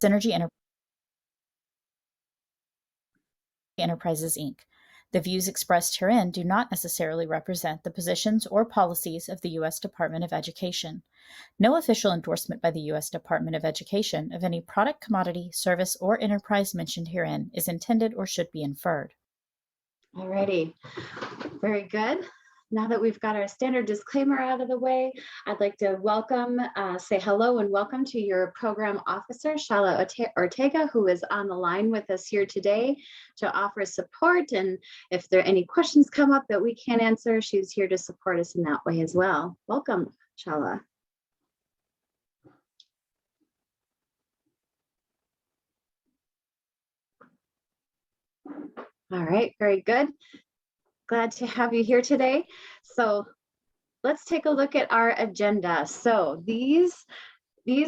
Synergy Enterprises, Inc. The views expressed herein do not necessarily represent the positions or policies of the U.S. Department of Education. No official endorsement by the U.S. Department of Education of any product, commodity, service, or enterprise mentioned herein is intended or should be inferred. Alrighty, very good. Now that we've got our standard disclaimer out of the way, I'd like to say hello and welcome to your program officer, Shala Ortega, who is on the line with us here today to offer support. And if there are any questions come up that we can't answer, she's here to support us in that way as well. Welcome, Shala. All right, very good. Glad to have you here today. So let's take a look at our agenda. So these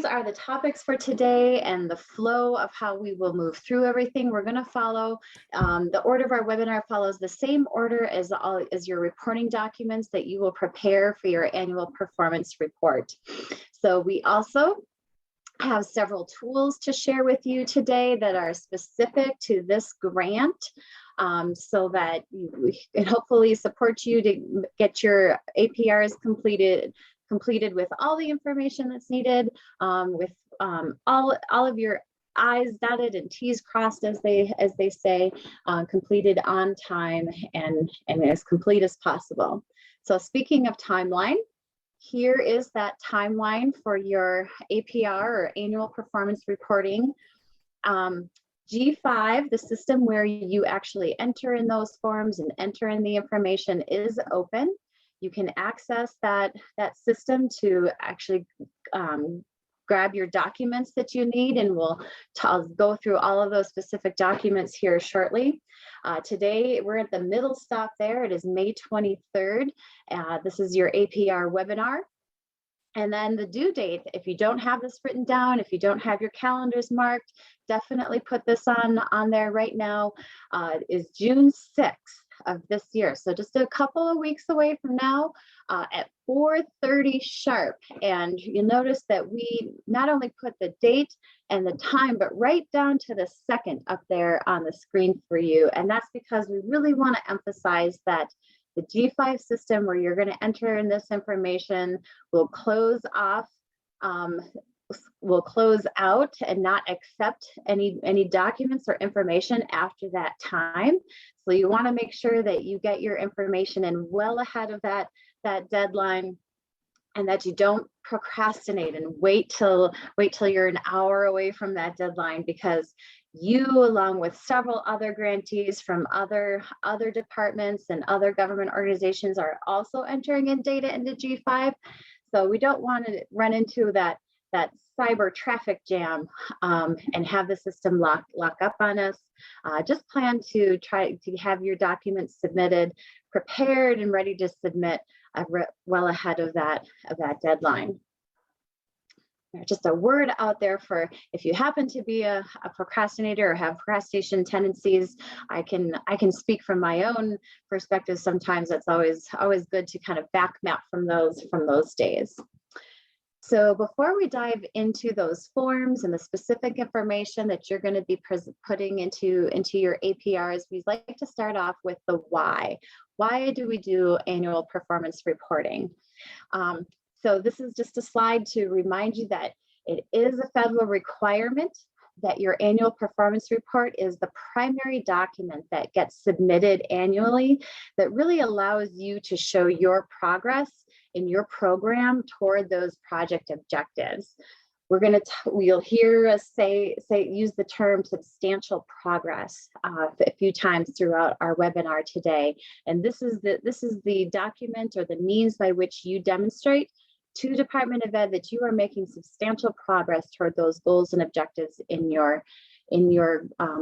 are the topics for today and the flow of how we will move through everything. We're going to follow the order of our webinar follows the same order as your reporting documents that you will prepare for your annual performance report. So we also have several tools to share with you today that are specific to this grant, so that we can hopefully support you to get your APRs completed with all the information that's needed, with all of your I's dotted and T's crossed, as they say, completed on time and as complete as possible. So speaking of timeline, here is that timeline for your APR, or annual performance reporting. G5, the system where you actually enter in those forms and enter in the information, is open. You can access that system to actually grab your documents that you need, and I'll go through all of those specific documents here shortly. Today, we're at the middle stop there. It is May 23rd. This is your APR webinar. And then the due date, if you don't have this written down, if you don't have your calendars marked, definitely put this on there right now, is June 6th of this year. So just a couple of weeks away from now, at 4:30 sharp. And you'll notice that we not only put the date and the time, but right down to the second up there on the screen for you. And that's because we really want to emphasize that the G5 system, where you're going to enter in this information, will close off, will close out and not accept any documents or information after that time. So you want to make sure that you get your information in well ahead of that deadline, and that you don't procrastinate and wait till you're an hour away from that deadline, because you, along with several other grantees from other departments and other government organizations, are also entering in data into G5. So we don't want to run into that cyber traffic jam and have the system lock up on us. Just plan to try to have your documents submitted, prepared and ready to submit well ahead of that deadline. Just a word out there for if you happen to be a procrastinator or have procrastination tendencies. I can speak from my own perspective. Sometimes it's always good to kind of back map from those days. So before we dive into those forms and the specific information that you're going to be putting into your APRs, we'd like to start off with the why. Why do we do annual performance reporting? So this is just a slide to remind you that it is a federal requirement that your annual performance report is the primary document that gets submitted annually that really allows you to show your progress in your program toward those project objectives. We'll hear us use the term substantial progress a few times throughout our webinar today. And this is the document or the means by which you demonstrate to Department of Ed that you are making substantial progress toward those goals and objectives in your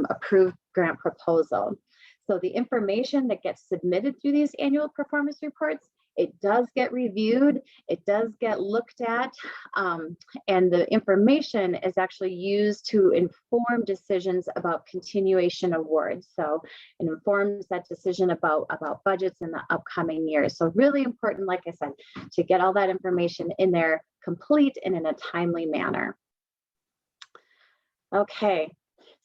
approved grant proposal. So the information that gets submitted through these annual performance reports, it does get reviewed, it does get looked at, and the information is actually used to inform decisions about continuation awards. So it informs that decision about budgets in the upcoming years. So really important, like I said, to get all that information in there complete and in a timely manner. Okay.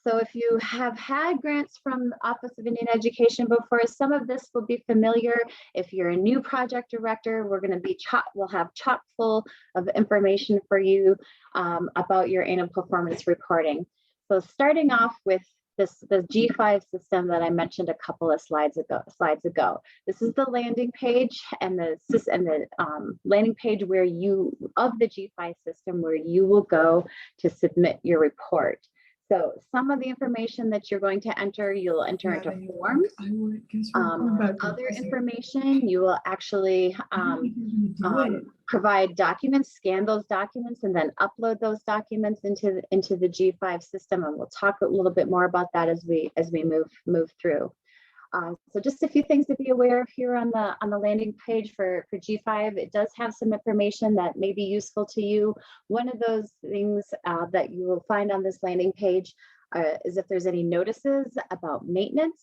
So if you have had grants from the Office of Indian Education before, some of this will be familiar. If you're a new project director, we'll have chock full of information for you about your annual performance reporting. So starting off with the G5 system that I mentioned a couple of slides ago. This is the landing page and the landing page of the G5 system where you will go to submit your report. So some of the information that you're going to enter, you'll enter into forms. Other information, you will actually provide documents, scan those documents, and then upload those documents into the G5 system. And we'll talk a little bit more about that as we move through. So just a few things to be aware of here on the landing page for G5. It does have some information that may be useful to you. One of those things that you will find on this landing page is if there's any notices about maintenance.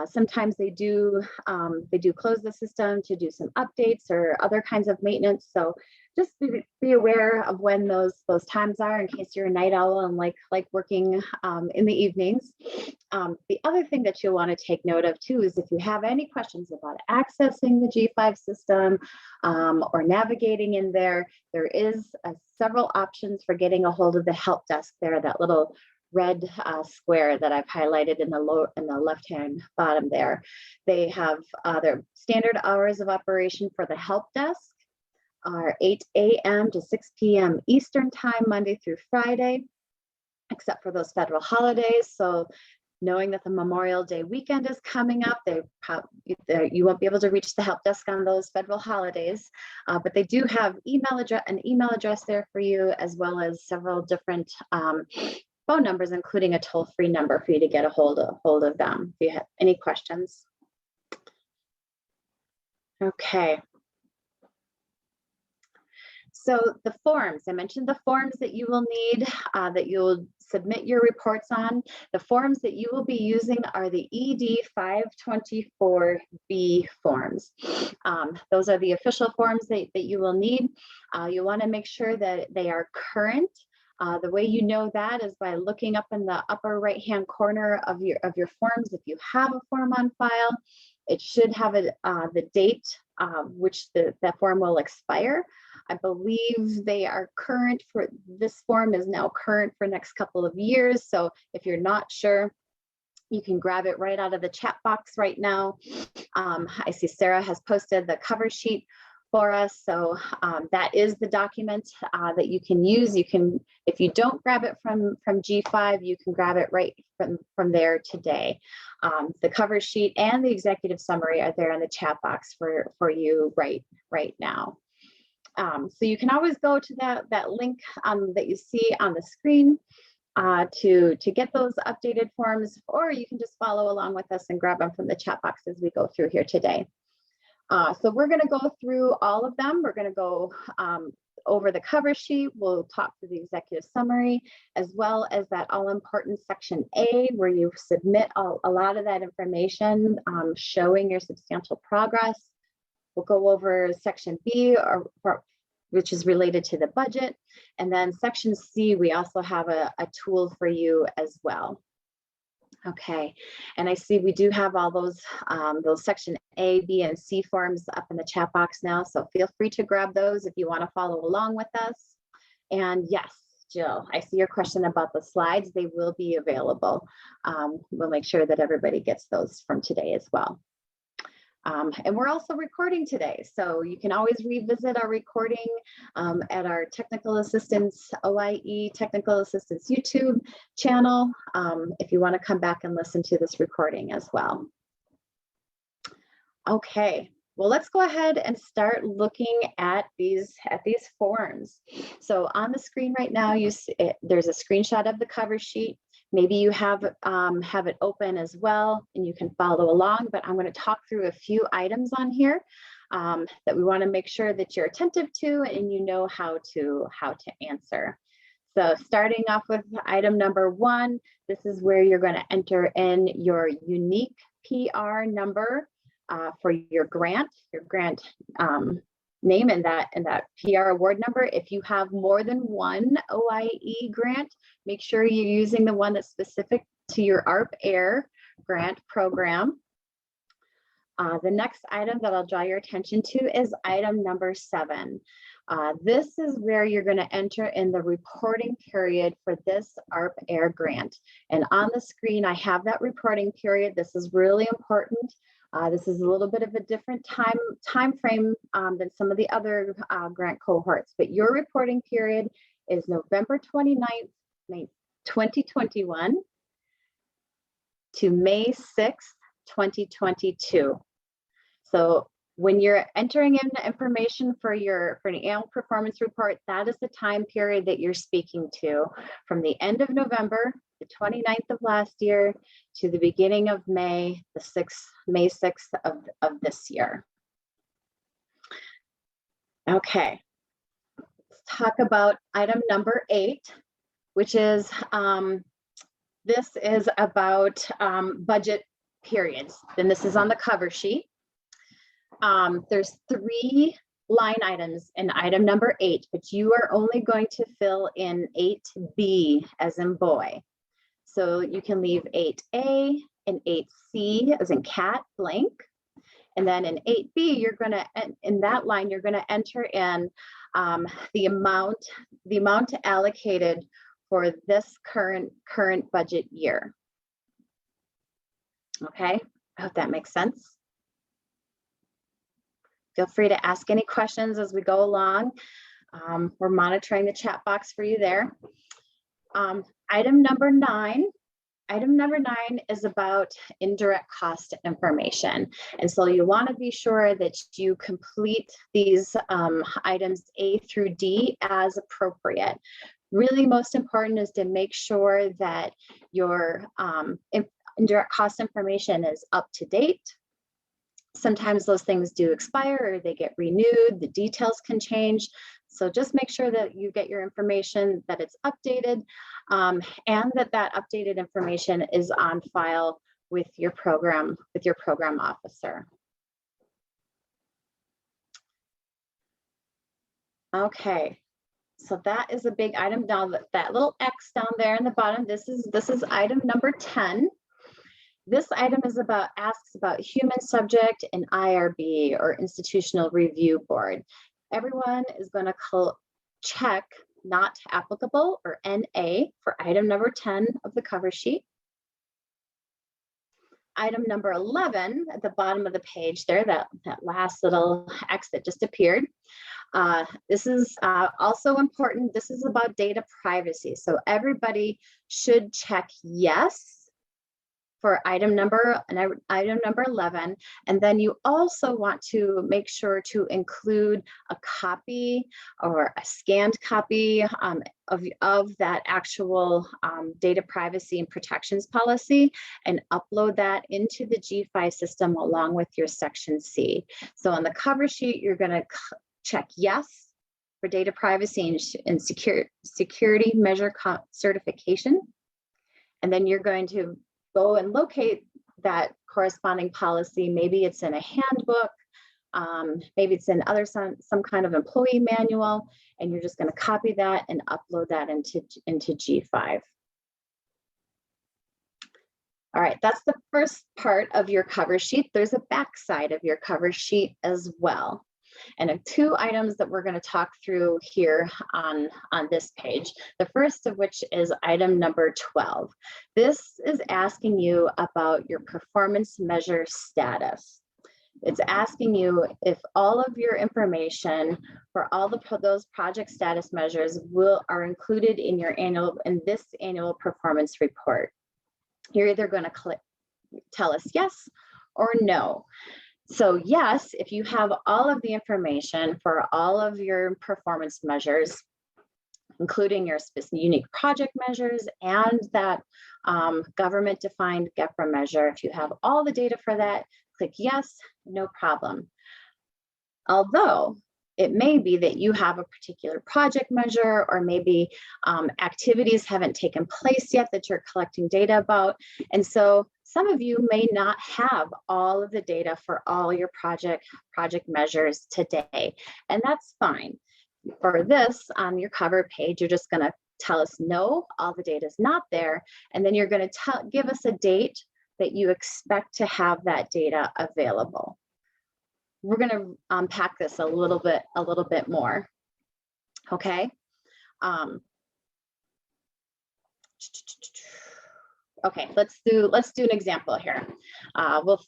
Sometimes they do close the system to do some updates or other kinds of maintenance. So just be aware of when those times are in case you're a night owl and like working in the evenings. The other thing that you'll want to take note of too is if you have any questions about accessing the G5 system or navigating in there, there is several options for getting a hold of the help desk there, that little red square that I've highlighted in the left-hand bottom there. They have their standard hours of operation for the help desk are 8 a.m. to 6 p.m. Eastern time, Monday through Friday, except for those federal holidays. So knowing that the Memorial Day weekend is coming up, you won't be able to reach the help desk on those federal holidays, but they do have an email address there for you, as well as several different phone numbers, including a toll-free number for you to get a hold of them if you have any questions. Okay. So the forms, I mentioned the forms that you will need, that you'll submit your reports on. The forms that you will be using are the ED 524B forms. Those are the official forms that you will need. You want to make sure that they are current. The way you know that is by looking up in the upper right-hand corner of your forms. If you have a form on file, it should have the date which that form will expire. I believe they are current for this form is now current for next couple of years. So if you're not sure, you can grab it right out of the chat box right now. I see Sarah has posted the cover sheet for us. So that is the document that you can use. You can, if you don't grab it from G5, you can grab it right from there today. The cover sheet and the executive summary are there in the chat box for you right now. So you can always go to that link that you see on the screen to get those updated forms, or you can just follow along with us and grab them from the chat box as we go through here today. So we're going to go through all of them. We're going to go over the cover sheet. We'll talk through the executive summary, as well as that all-important section A, where you submit a lot of that information showing your substantial progress. We'll go over section B, which is related to the budget. And then section C, we also have a tool for you as well. Okay, and I see we do have all those section A, B, and C forms up in the chat box now. So feel free to grab those if you want to follow along with us. And yes, Jill, I see your question about the slides. They will be available. We'll make sure that everybody gets those from today as well. And we're also recording today, so you can always revisit our recording at our Technical Assistance, OIE Technical Assistance YouTube channel if you want to come back and listen to this recording as well. Okay, well, let's go ahead and start looking at these forms. So on the screen right now, you see there's a screenshot of the cover sheet. Maybe you have it open as well and you can follow along, but I'm going to talk through a few items on here that we want to make sure that you're attentive to and you know how to answer. So starting off with item number 1, this is where you're going to enter in your unique PR number for your grant name and that PR award number. If you have more than one OIE grant, make sure you're using the one that's specific to your ARP-AIRE grant program. The next item that I'll draw your attention to is item number 7. This is where you're going to enter in the reporting period for this ARP-AIRE grant. And on the screen, I have that reporting period. This is really important. This is a little bit of a different time frame than some of the other grant cohorts, but your reporting period is November 29th, 2021 to May 6th, 2022. So when you're entering in the information for an annual performance report, that is the time period that you're speaking to, from the end of November, the 29th of last year, to the beginning of May, May 6th of this year. Okay, let's talk about item number 8, which is, this is about budget periods. Then this is on the cover sheet. There's 3 line items in item number 8, but you are only going to fill in 8B as in boy. So you can leave 8A and 8C as in cat blank. And then in 8B, you're going to, in that line, you're going to enter in the amount allocated for this current budget year. Okay, I hope that makes sense. Feel free to ask any questions as we go along. We're monitoring the chat box for you there. Item number 9 is about indirect cost information. And so you want to be sure that you complete these items A through D as appropriate. Really most important is to make sure that your indirect cost information is up to date. Sometimes those things do expire or they get renewed, the details can change. So just make sure that you get your information, that it's updated, and that updated information is on file with your program officer. Okay, so that is a big item. Now that little X down there in the bottom, this is item number 10. This item asks about human subject and IRB, or Institutional Review Board. Everyone is going to check not applicable, or NA, for item number 10 of the cover sheet. Item number 11 at the bottom of the page there, that last little X that just appeared. This is also important. This is about data privacy. So everybody should check yes for item number 11, and then you also want to make sure to include a copy or a scanned copy of that actual data privacy and protections policy, and upload that into the G5 system along with your section C. So on the cover sheet, you're going to check yes for data privacy and security measure certification, and then you're going to go and locate that corresponding policy. Maybe it's in a handbook, maybe it's in some kind of employee manual, and you're just going to copy that and upload that into G5. All right, that's the first part of your cover sheet. There's a back side of your cover sheet as well. And 2 items that we're going to talk through here on this page. The first of which is item number 12. This is asking you about your performance measure status. It's asking you if all of your information for all those project status measures are included in this annual performance report. You're either going to tell us yes or no. So yes, if you have all of the information for all of your performance measures, including your specific unique project measures and that government-defined Gepra measure, if you have all the data for that, click yes, no problem. Although it may be that you have a particular project measure, or maybe activities haven't taken place yet that you're collecting data about. And so some of you may not have all of the data for all your project measures today, and that's fine. For this, on your cover page, you're just going to tell us, no, all the data is not there, and then you're going to give us a date that you expect to have that data available. We're going to unpack this a little bit more. Okay. Okay, let's do an example here.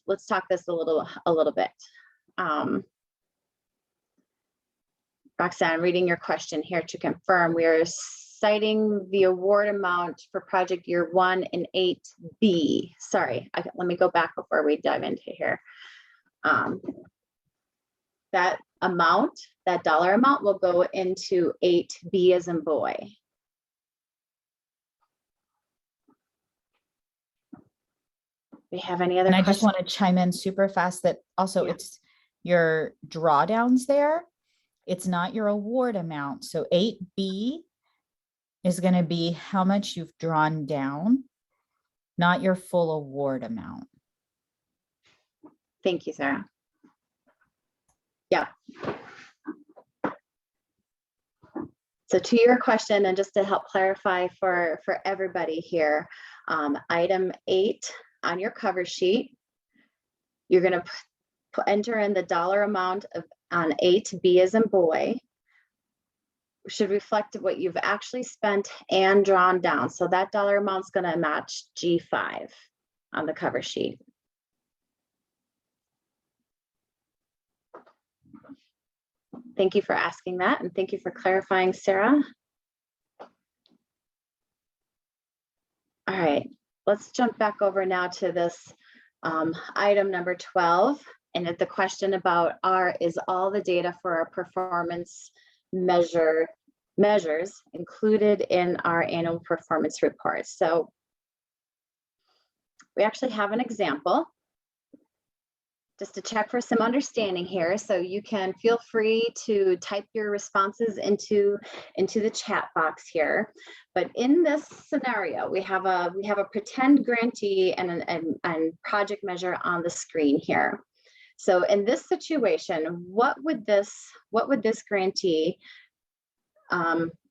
Let's talk this a little bit. Roxanne, I'm reading your question here to confirm. We are citing the award amount for project year 1 in 8B. Sorry, let me go back before we dive into here. That amount, that dollar amount, will go into 8B as in boy. We have any other questions? I just want to chime in super fast that also it's your drawdowns there. It's not your award amount. So 8B is going to be how much you've drawn down, not your full award amount. Thank you, Sarah. Yeah. So to your question, and just to help clarify for everybody here, item 8 on your cover sheet, you're going to enter in the dollar amount on 8B as in boy, should reflect what you've actually spent and drawn down. So that dollar amount is going to match G5 on the cover sheet. Thank you for asking that, and thank you for clarifying, Sarah. All right, let's jump back over now to this item number 12, and the question about is all the data for our performance measures included in our annual performance report. So we actually have an example just to check for some understanding here. So you can feel free to type your responses into the chat box here. But in this scenario, we have a pretend grantee and project measure on the screen here. So in this situation, what would this grantee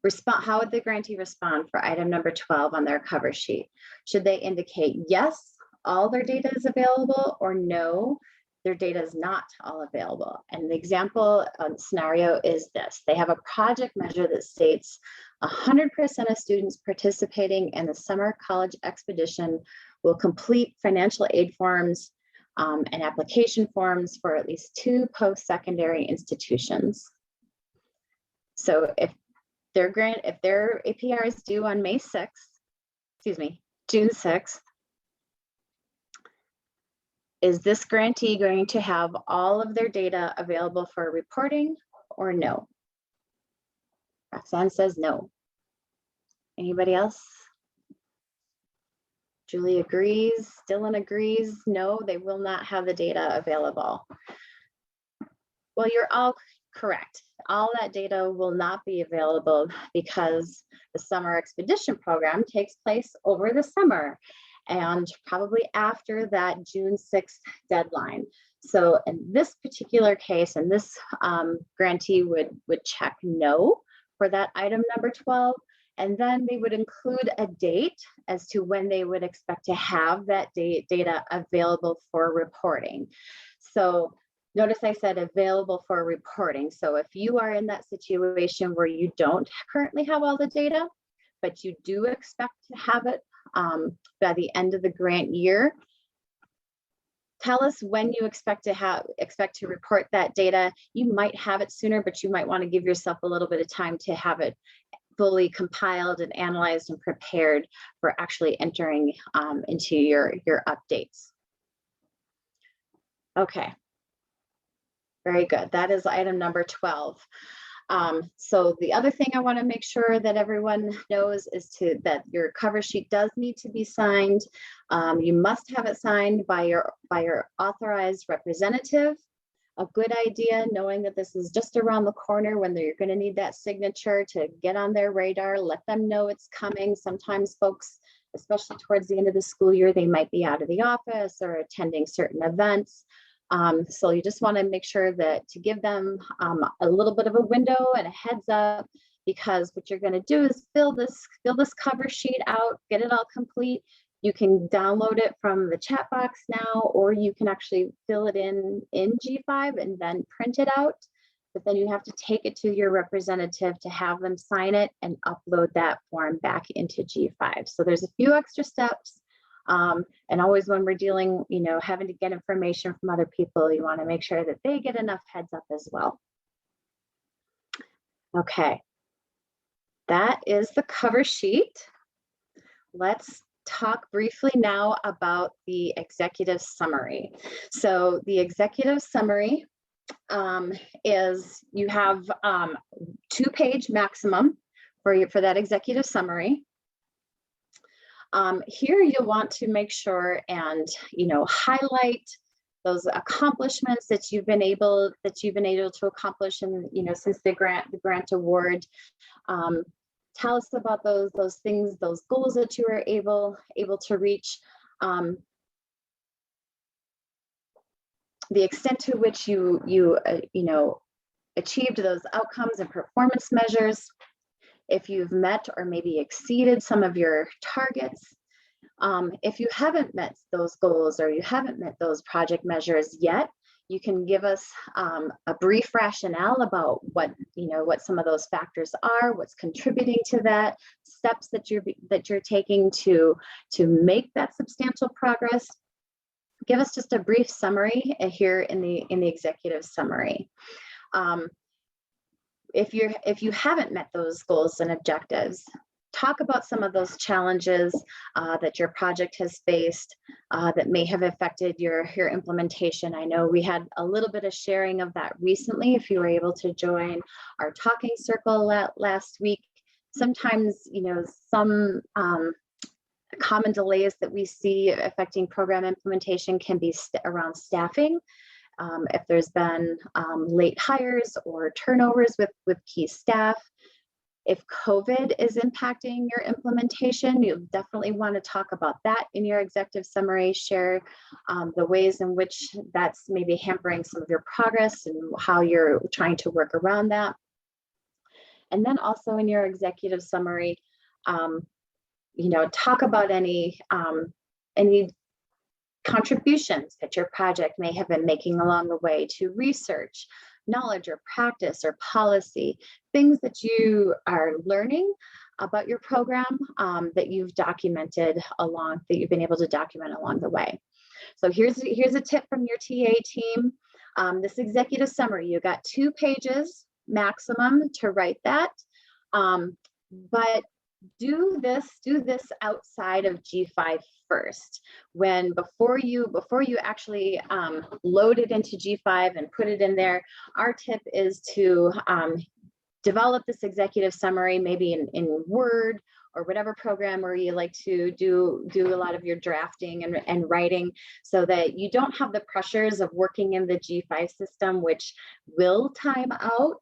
respond? How would the grantee respond for item number 12 on their cover sheet? Should they indicate yes, all their data is available, or no, their data is not all available? And the example scenario is this. They have a project measure that states 100% of students participating in the summer college expedition will complete financial aid forms and application forms for at least 2 post-secondary institutions. So if their APR is due on June 6th, is this grantee going to have all of their data available for reporting or no? Roxanne says no. Anybody else? Julie agrees. Dylan agrees. No, they will not have the data available. Well, you're all correct. All that data will not be available because the summer expedition program takes place over the summer and probably after that June 6th deadline. So in this particular case, and this grantee would check no for that item number 12, and then they would include a date as to when they would expect to have that data available for reporting. So notice I said available for reporting. So if you are in that situation where you don't currently have all the data, but you do expect to have it by the end of the grant year, tell us when you expect to report that data. You might have it sooner, but you might want to give yourself a little bit of time to have it fully compiled and analyzed and prepared for actually entering into your updates. Okay, very good. That is item number 12. So the other thing I want to make sure that everyone knows is that your cover sheet does need to be signed. You must have it signed by your authorized representative. A good idea, knowing that this is just around the corner when you're going to need that signature to get on their radar, let them know it's coming. Sometimes folks especially towards the end of the school year, they might be out of the office or attending certain events. So you just want to make sure that to give them a little bit of a window and a heads up, because what you're going to do is fill this cover sheet out, get it all complete. You can download it from the chat box now, or you can actually fill it in G5 and then print it out. But then you have to take it to your representative to have them sign it and upload that form back into G5. So there's a few extra steps. And always when we're dealing, having to get information from other people, you want to make sure that they get enough heads up as well. Okay, that is the cover sheet. Let's talk briefly now about the executive summary. So the executive summary is you have 2-page maximum for that executive summary. Here you'll want to make sure and highlight those accomplishments that you've been able to accomplish in since the grant award. Tell us about those things, those goals that you were able to reach. The extent to which you achieved those outcomes and performance measures, if you've met or maybe exceeded some of your targets. If you haven't met those goals or you haven't met those project measures yet, you can give us a brief rationale about what some of those factors are, what's contributing to that, steps that you're taking to make that substantial progress. Give us just a brief summary here in the executive summary. If you haven't met those goals and objectives, talk about some of those challenges that your project has faced that may have affected your some I know we had a little bit of sharing of that recently. If you were able to join our talking circle last week, sometimes some common delays that we see affecting program implementation can be around staffing. If there's been late hires or turnovers with key staff. If COVID is impacting your implementation, you definitely want to talk about that in your executive summary, share the ways in which that's maybe hampering some of your progress and how you're trying to work around that. And then also in your executive summary, talk about any contributions that your project may have been making along the way to research, knowledge or practice or policy, things that you are learning about your program that you've been able to document along the way. So here's a tip from your TA team. This executive summary, you got 2 pages maximum to write that, but do this outside of G5 first. Before you actually load it into G5 and put it in there, our tip is to develop this executive summary maybe in Word or whatever program where you like to do a lot of your drafting and writing, so that you don't have the pressures of working in the G5 system, which will time out,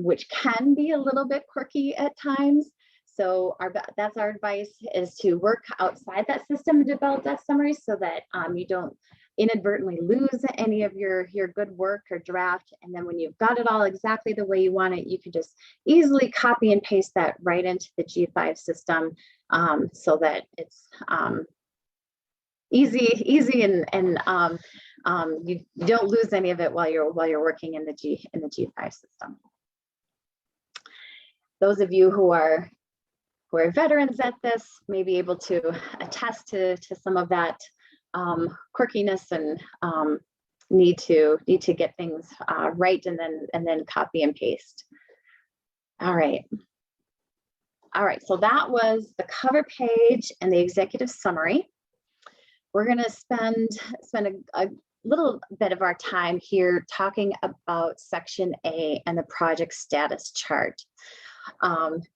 which can be a little bit quirky at times. So that's our advice, is to work outside that system and develop that summary so that you don't inadvertently lose any of your good work or draft. And then when you've got it all exactly the way you want it, you can just easily copy and paste that right into the G5 system, so that it's easy and you don't lose any of it while you're working in the G5 system. Those of you who are veterans at this may be able to attest to some of that quirkiness and need to get things right and then copy and paste. All right, so that was the cover page and the executive summary. We're going to spend a little bit of our time here talking about section A and the project status chart.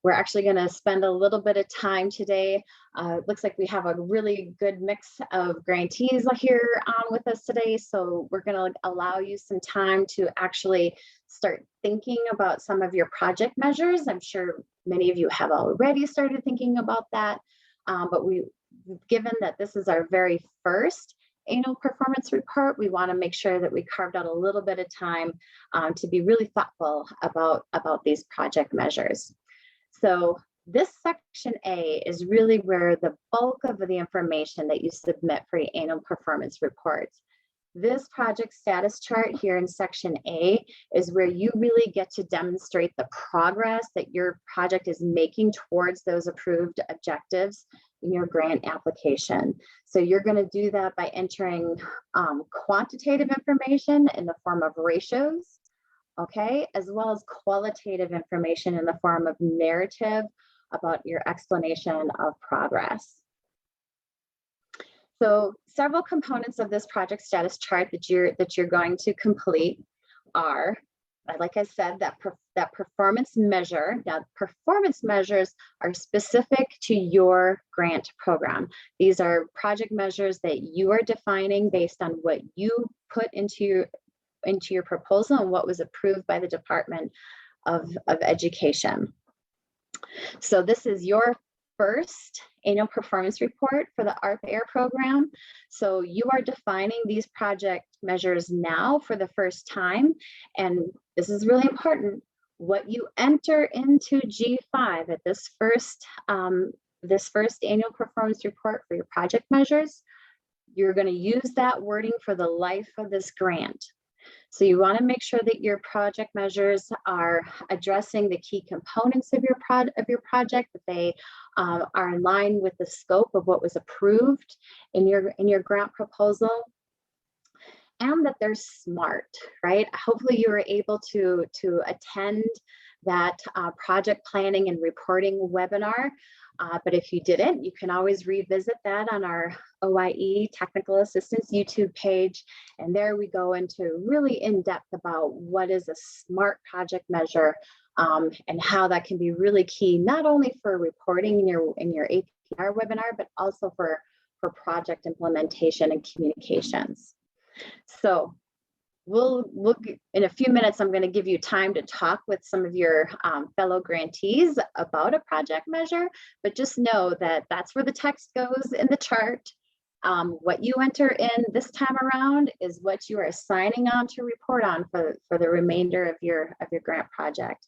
We're actually going to spend a little bit of time today. It looks like we have a really good mix of grantees here on with us today. So we're going to allow you some time to actually start thinking about some of your project measures. I'm sure many of you have already started thinking about that. But given that this is our very first annual performance report, we want to make sure that we carved out a little bit of time to be really thoughtful about these project measures. So this section A is really where the bulk of the information that you submit for your annual performance reports. This project status chart here in section A is where you really get to demonstrate the progress that your project is making towards those approved objectives in your grant application. So you're going to do that by entering quantitative information in the form of ratios, okay, as well as qualitative information in the form of narrative about your explanation of progress. So several components of this project status chart that you're going to complete are, like I said, that performance measure. Now, performance measures are specific to your grant program. These are project measures that you are defining based on what you put into your proposal and what was approved by the Department of Education. So this is your first annual performance report for the ARP-AIRE program. So you are defining these project measures now for the first time. And this is really important. What you enter into G5 at this first annual performance report for your project measures, you're going to use that wording for the life of this grant. So you want to make sure that your project measures are addressing the key components of your project, that they are in line with the scope of what was approved in your grant proposal, and that they're smart, right? Hopefully you were able to attend that project planning and reporting webinar. But if you didn't, you can always revisit that on our OIE Technical Assistance YouTube page. And there we go into really in depth about what is a SMART project measure and how that can be really key, not only for reporting in your APR webinar, but also for project implementation and communications. So we'll look in a few minutes. I'm going to give you time to talk with some of your fellow grantees about a project measure, but just know that that's where the text goes in the chart. What you enter in this time around is what you are signing on to report on for the remainder of your grant project.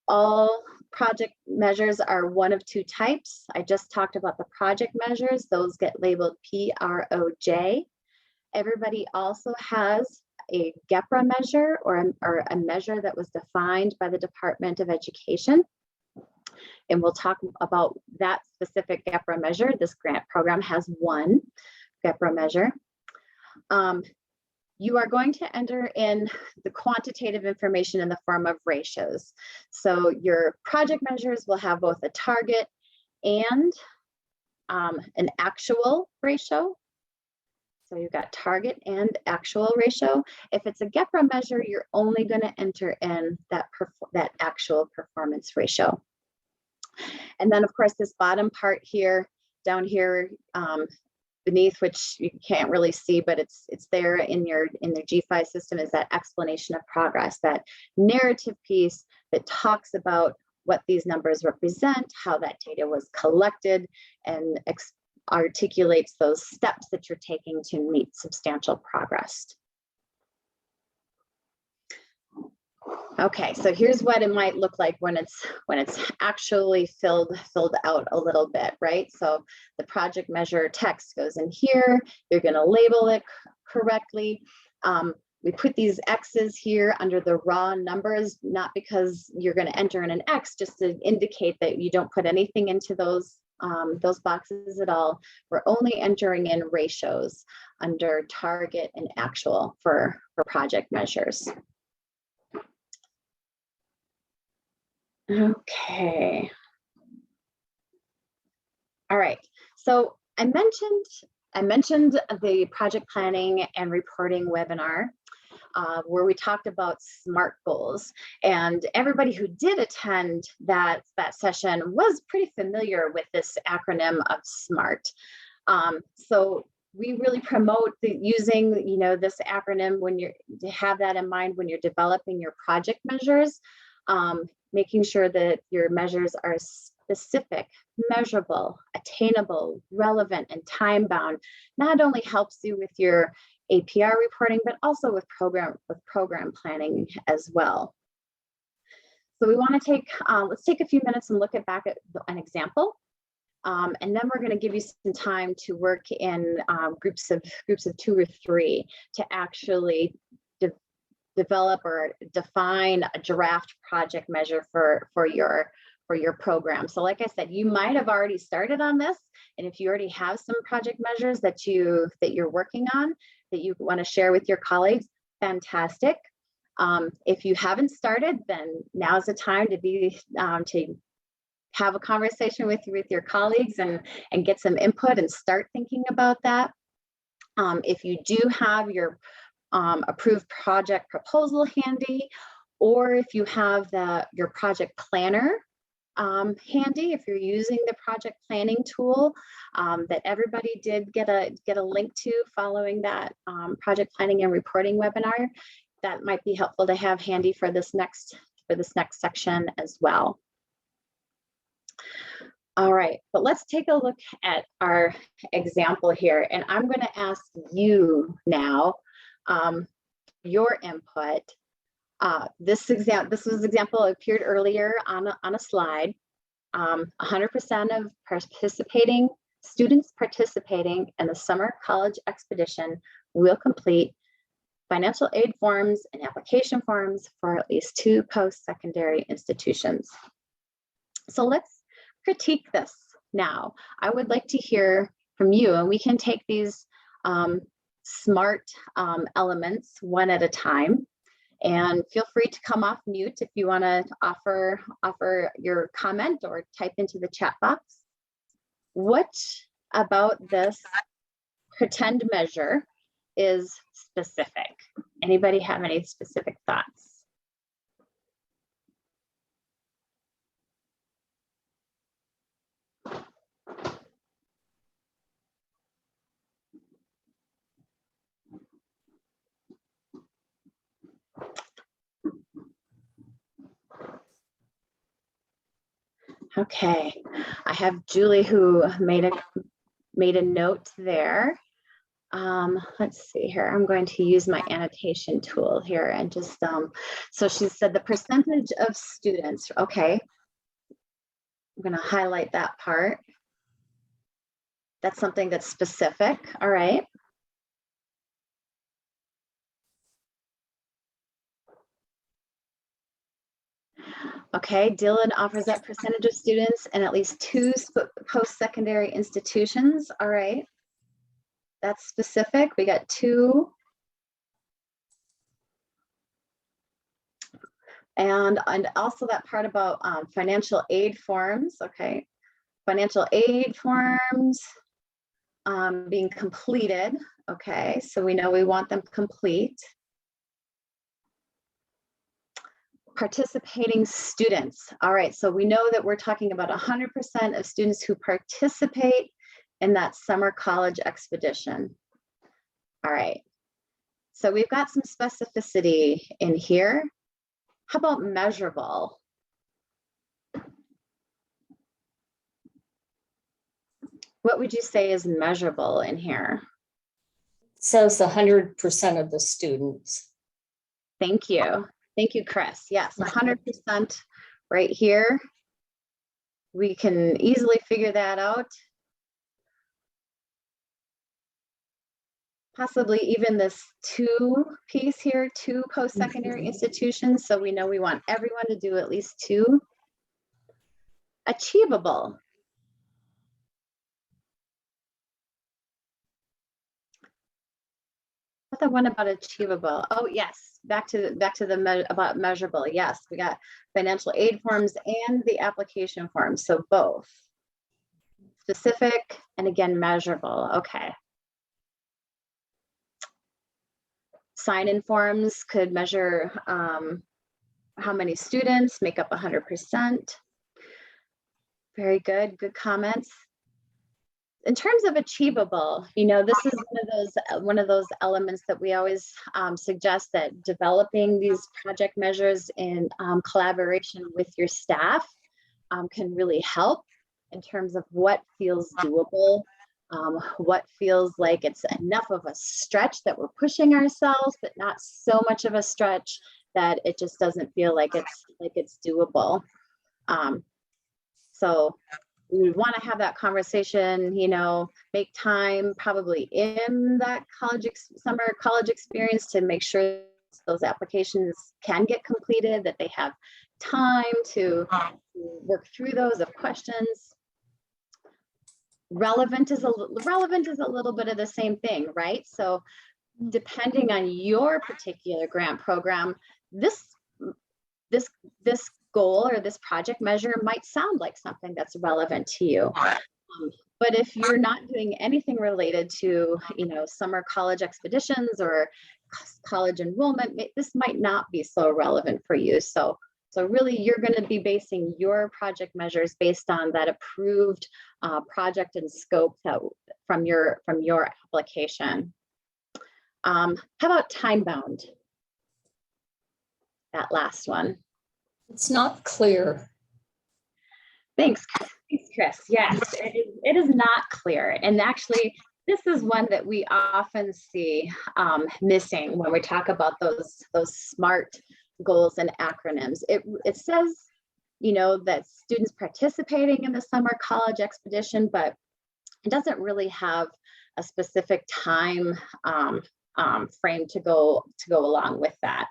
All project measures are one of two types. I just talked about the project measures. Those get labeled PROJ. Everybody also has a Gepra measure or a measure that was defined by the Department of Education. And we'll talk about that specific Gepra measure. This grant program has one Gepra measure. You are going to enter in the quantitative information in the form of ratios. So your project measures will have both a target and an actual ratio. So you've got target and actual ratio. If it's a Gepra measure, you're only going to enter in that actual performance ratio. And then, of course, this bottom part here, down here beneath, which you can't really see, but it's there in the G5 system, is that explanation of progress, that narrative piece that talks about what these numbers represent, how that data was collected, and articulates those steps that you're taking to meet substantial progress. Okay, so here's what it might look like when it's actually filled out a little bit, right? So the project measure text goes in here. You're going to label it correctly. We put these X's here under the raw numbers, not because you're going to enter in an X, just to indicate that you don't put anything into those boxes at all. We're only entering in ratios under target and actual for project measures. Okay. All right. So I mentioned the project planning and reporting webinar where we talked about SMART goals, and everybody who did attend that session was pretty familiar with this acronym of SMART. So we really promote using this acronym to have that in mind when you're developing your project measures. Making sure that your measures are specific, measurable, attainable, relevant, and time-bound not only helps you with your APR reporting, but also with program planning as well. So we want to take, let's take a few minutes and look back at an example. And then we're going to give you some time to work in groups of 2 or 3 to actually develop or define a draft project measure for your program. So like I said, you might have already started on this, and if you already have some project measures that you're working on that you want to share with your colleagues, fantastic. If you haven't started, then now's the time to have a conversation with your colleagues and get some input and start thinking about that. If you do have your approved project proposal handy, or if you have your project planner handy, if you're using the project planning tool that everybody did get a link to following that project planning and reporting webinar, that might be helpful to have handy for this next section as well. All right, but let's take a look at our example here, and I'm going to ask you now your input. This example appeared earlier on a slide. 100% of students participating in the summer college expedition will complete financial aid forms and application forms for at least 2 post-secondary institutions. So let's critique this now. I would like to hear from you, and we can take these SMART elements one at a time. And feel free to come off mute if you want to offer your comment or type into the chat box. What about this pretend measure is specific? Anybody have any specific thoughts? Okay, I have Julie who made a note there. Let's see here. I'm going to use my annotation tool here and just so she said the percentage of students. Okay, I'm going to highlight that part. That's something that's specific. All right. Okay, Dylan offers that percentage of students in at least 2 post-secondary institutions. All right, that's specific. We got 2. And also that part about financial aid forms. Okay, financial aid forms being completed. Okay, so we know we want them complete. Participating students. All right, so we know that we're talking about 100% of students who participate in that summer college expedition. All right, so we've got some specificity in here. How about measurable? What would you say is measurable in here? It says 100% of the students. Thank you. Thank you, Chris. Yes, 100% right here. We can easily figure that out. Possibly even this 2 piece here, 2 post-secondary institutions. So we know we want everyone to do at least 2. Achievable. What's the one about achievable? Oh yes, back to the about measurable. Yes, we got financial aid forms and the application forms. So both specific and again measurable. Okay. Sign-in forms could measure how many students make up 100%. Very good, good comments. In terms of achievable, you know, this is one of those elements that we always suggest, that developing these project measures in collaboration with your staff can really help in terms of what feels doable, what feels like it's enough of a stretch that we're pushing ourselves, but not so much of a stretch that it just doesn't feel like it's doable. So we want to have that conversation, you know, make time probably in that summer college experience to make sure those applications can get completed, that they have time to work through those of questions. Relevant is a little bit of the same thing, right? So depending on your particular grant program, this goal or this project measure might sound like something that's relevant to you. But if you're not doing anything related to, you know, summer college expeditions or college enrollment, this might not be so relevant for you. So really, you're going to be basing your project measures based on that approved project and scope from your application. How about time bound? That last one. It's not clear. Thanks, Chris. Yes, it is not clear. And actually, this is one that we often see missing when we talk about those SMART goals and acronyms. It says, you know, that students participating in the summer college expedition, but it doesn't really have a specific time frame to go along with that.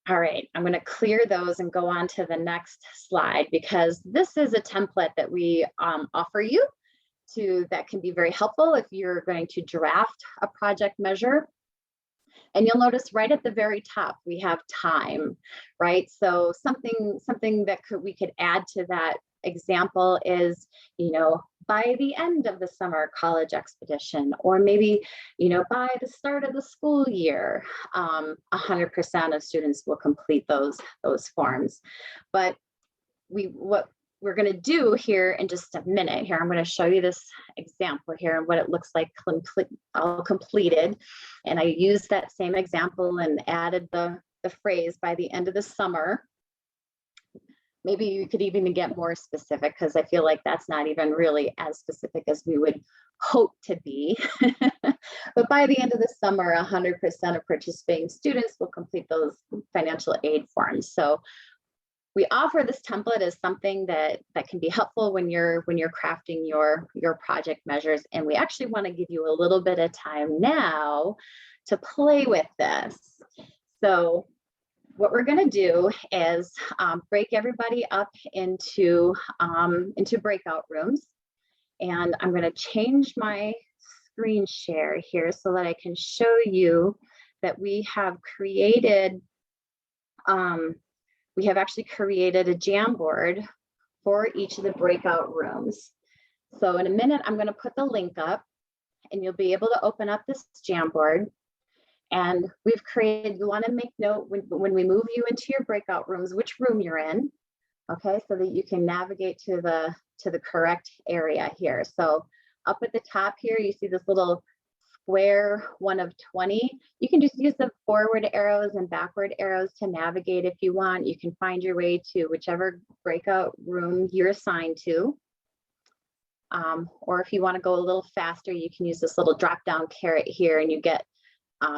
All right, I'm going to clear those and go on to the next slide, because this is a template that we offer you that can be very helpful if you're going to draft a project measure. And you'll notice right at the very top, we have time, right? So something that we could add to that example is, you know, by the end of the summer college expedition, or maybe, you know, by the start of the school year, 100% of students will complete those forms. But what we're going to do here in just a minute here, I'm going to show you this example here and what it looks like all completed. And I used that same example and added the phrase by the end of the summer. Maybe you could even get more specific, because I feel like that's not even really as specific as we would hope to be. But by the end of the summer, 100% of participating students will complete those financial aid forms. So we offer this template as something that can be helpful when you're crafting your project measures. And we actually want to give you a little bit of time now to play with this. So what we're going to do is break everybody up into breakout rooms. And I'm going to change my screen share here so that I can show you that we have actually created a Jamboard for each of the breakout rooms. So in a minute, I'm going to put the link up and you'll be able to open up this Jamboard. And we've created, you want to make note when we move you into your breakout rooms, which room you're in, okay, so that you can navigate to the correct area here. So up at the top here, you see this little square 1 of 20. You can just use the forward arrows and backward arrows to navigate if you want. You can find your way to whichever breakout room you're assigned to. Or if you want to go a little faster, you can use this little drop down caret here and you get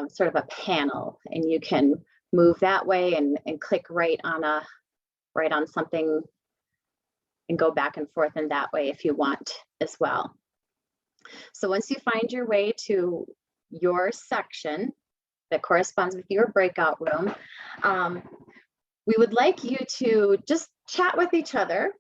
sort of a panel, and you can move that way and click right on something and go back and forth in that way if you want as well. So once you find your way to your section that corresponds with your breakout room, we would like you to just chat with each other,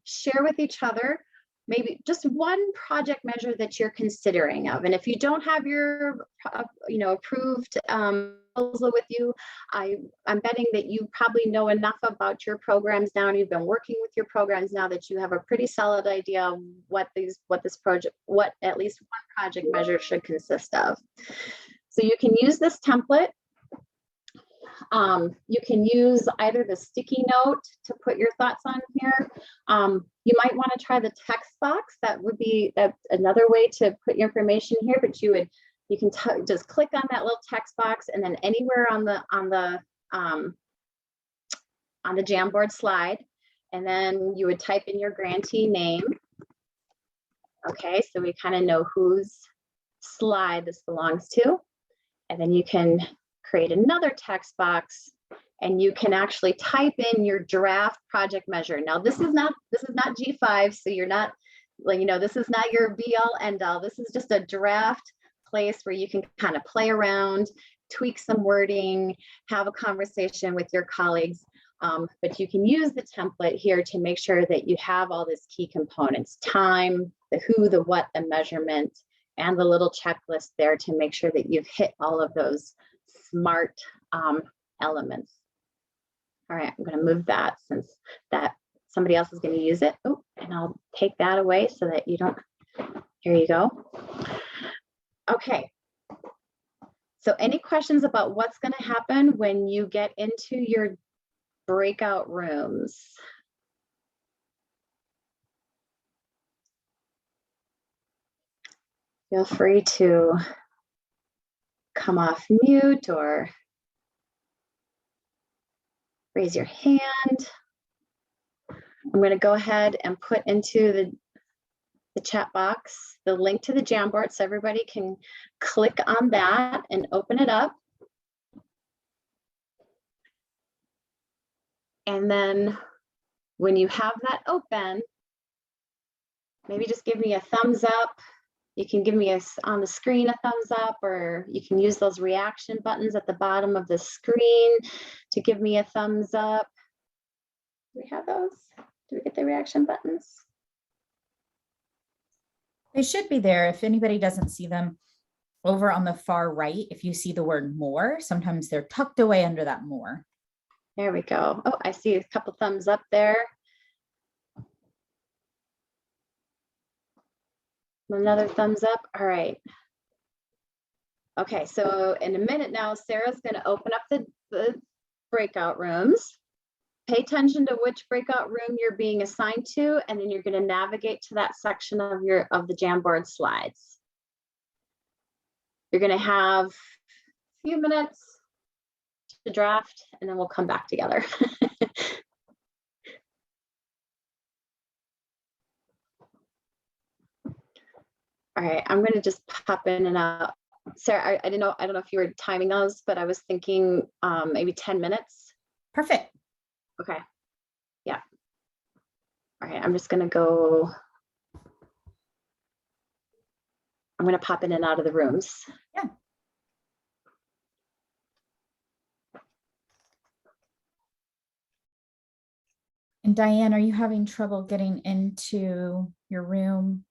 share with each other maybe just one project measure that you're considering of. And if you don't have your approved proposal with you, I'm betting that you probably know enough about your programs now, and you've been working with your programs now, that you have a pretty solid idea of what at least one project measure should consist of. So you can use this template. You can use either the sticky note to put your thoughts on here. You might want to try the text box. That's another way to put your information here, but you can just click on that little text box, and then anywhere on the Jamboard slide, And then you would type in your grantee name. Okay, so we kind of know whose slide this belongs to. And then you can create another text box and you can actually type in your draft project measure. Now this is not G5, so you're not, like, you know, this is not your be all end all. This is just a draft place where you can kind of play around, tweak some wording, have a conversation with your colleagues. But you can use the template here to make sure that you have all these key components: time, the who, the what, the measurement, and the little checklist there to make sure that you've hit all of those SMART elements. All right, I'm going to move that since that somebody else is going to use it. Oh, and I'll take that away so that you don't, here you go. Okay. So any questions about what's going to happen when you get into your breakout rooms? Feel free to come off mute or raise your hand. I'm going to go ahead and put into the chat box the link to the Jamboard so everybody can click on that and open it up. And then when you have that open, maybe just give me a thumbs up. You can give me on the screen a thumbs up, or you can use those reaction buttons at the bottom of the screen to give me a thumbs up. Do we have those? Do we get the reaction buttons? They should be there. If anybody doesn't see them, over on the far right, if you see the word more, sometimes they're tucked away under that more. There we go. Oh, I see a couple thumbs up there. Another thumbs up. All right. Okay, so in a minute now, Sarah's going to open up the breakout rooms. Pay attention to which breakout room you're being assigned to, and then you're going to navigate to that section of the Jamboard slides. You're going to have a few minutes to draft, and then we'll come back together. All right, I'm going to just pop in and out. Sarah, I don't know if you were timing those, but I was thinking maybe 10 minutes. Perfect. Okay. Yeah. All right, I'm just going to go. I'm going to pop in and out of the rooms. Yeah. And Diane, are you having trouble getting into your room?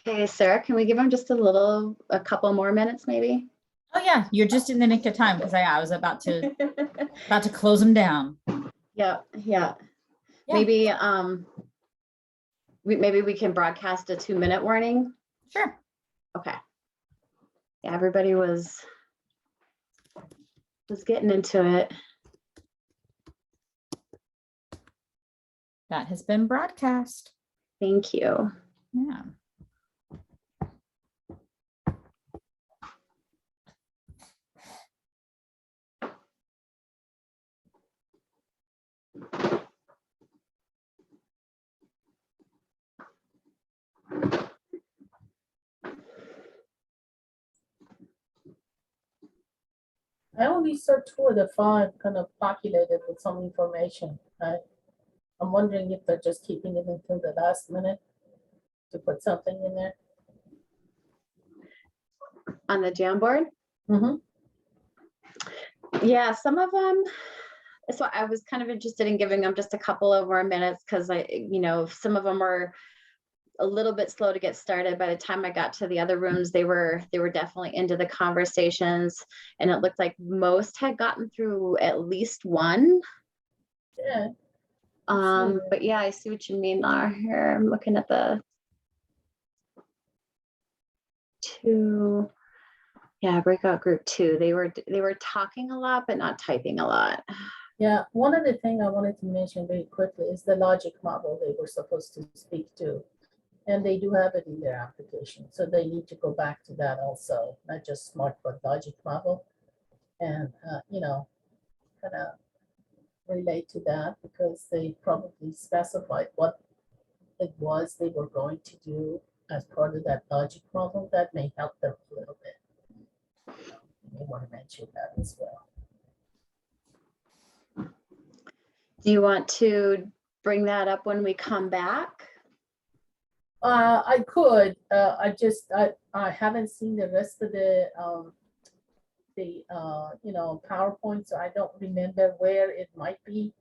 Okay, Sarah, can we give them just a couple more minutes maybe? Oh yeah, you're just in the nick of time because I was about to close them down. Yeah, yeah. Yeah. Maybe maybe we can broadcast a 2-minute warning. Sure. Okay. Yeah, everybody was getting into it. That has been broadcast. Thank you. Yeah. I only saw 2 of the 5 kind of populated with some information. I'm wondering if they're just keeping it until the last minute to put something in there. On the Jamboard? Mm-hmm. Yeah, some of them. So I was kind of interested in giving them just a couple of more minutes because some of them were a little bit slow to get started. By the time I got to the other rooms, they were definitely into the conversations, and it looked like most had gotten through at least one. Yeah. But yeah, I see what you mean, Laura. Here, I'm looking at the 2. Yeah, breakout group 2. They were talking a lot, but not typing a lot. Yeah, one of the things I wanted to mention very quickly is the logic model they were supposed to speak to. And they do have it in their application. So they need to go back to that also, not just smart, but logic model. And, kind of relate to that because they probably specified what it was they were going to do as part of that logic model. That may help them a little bit. You may want to mention that as well. Do you want to bring that up when we come back? I could. I haven't seen the rest of the PowerPoint, so I don't remember where it might be.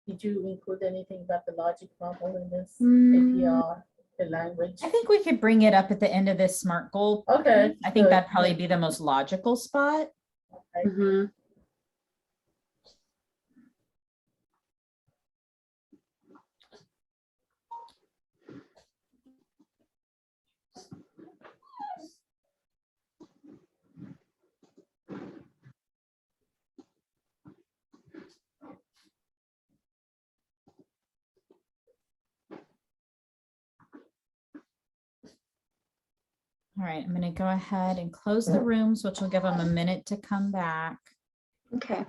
Did you include anything about the logic model in this APR, the language? I think we could bring it up at the end of this SMART goal. Okay. I think good. that'd probably be the most logical spot. Okay. Mm-hmm. All right, I'm going to go ahead and close the rooms, which will give them a minute to come back. Okay.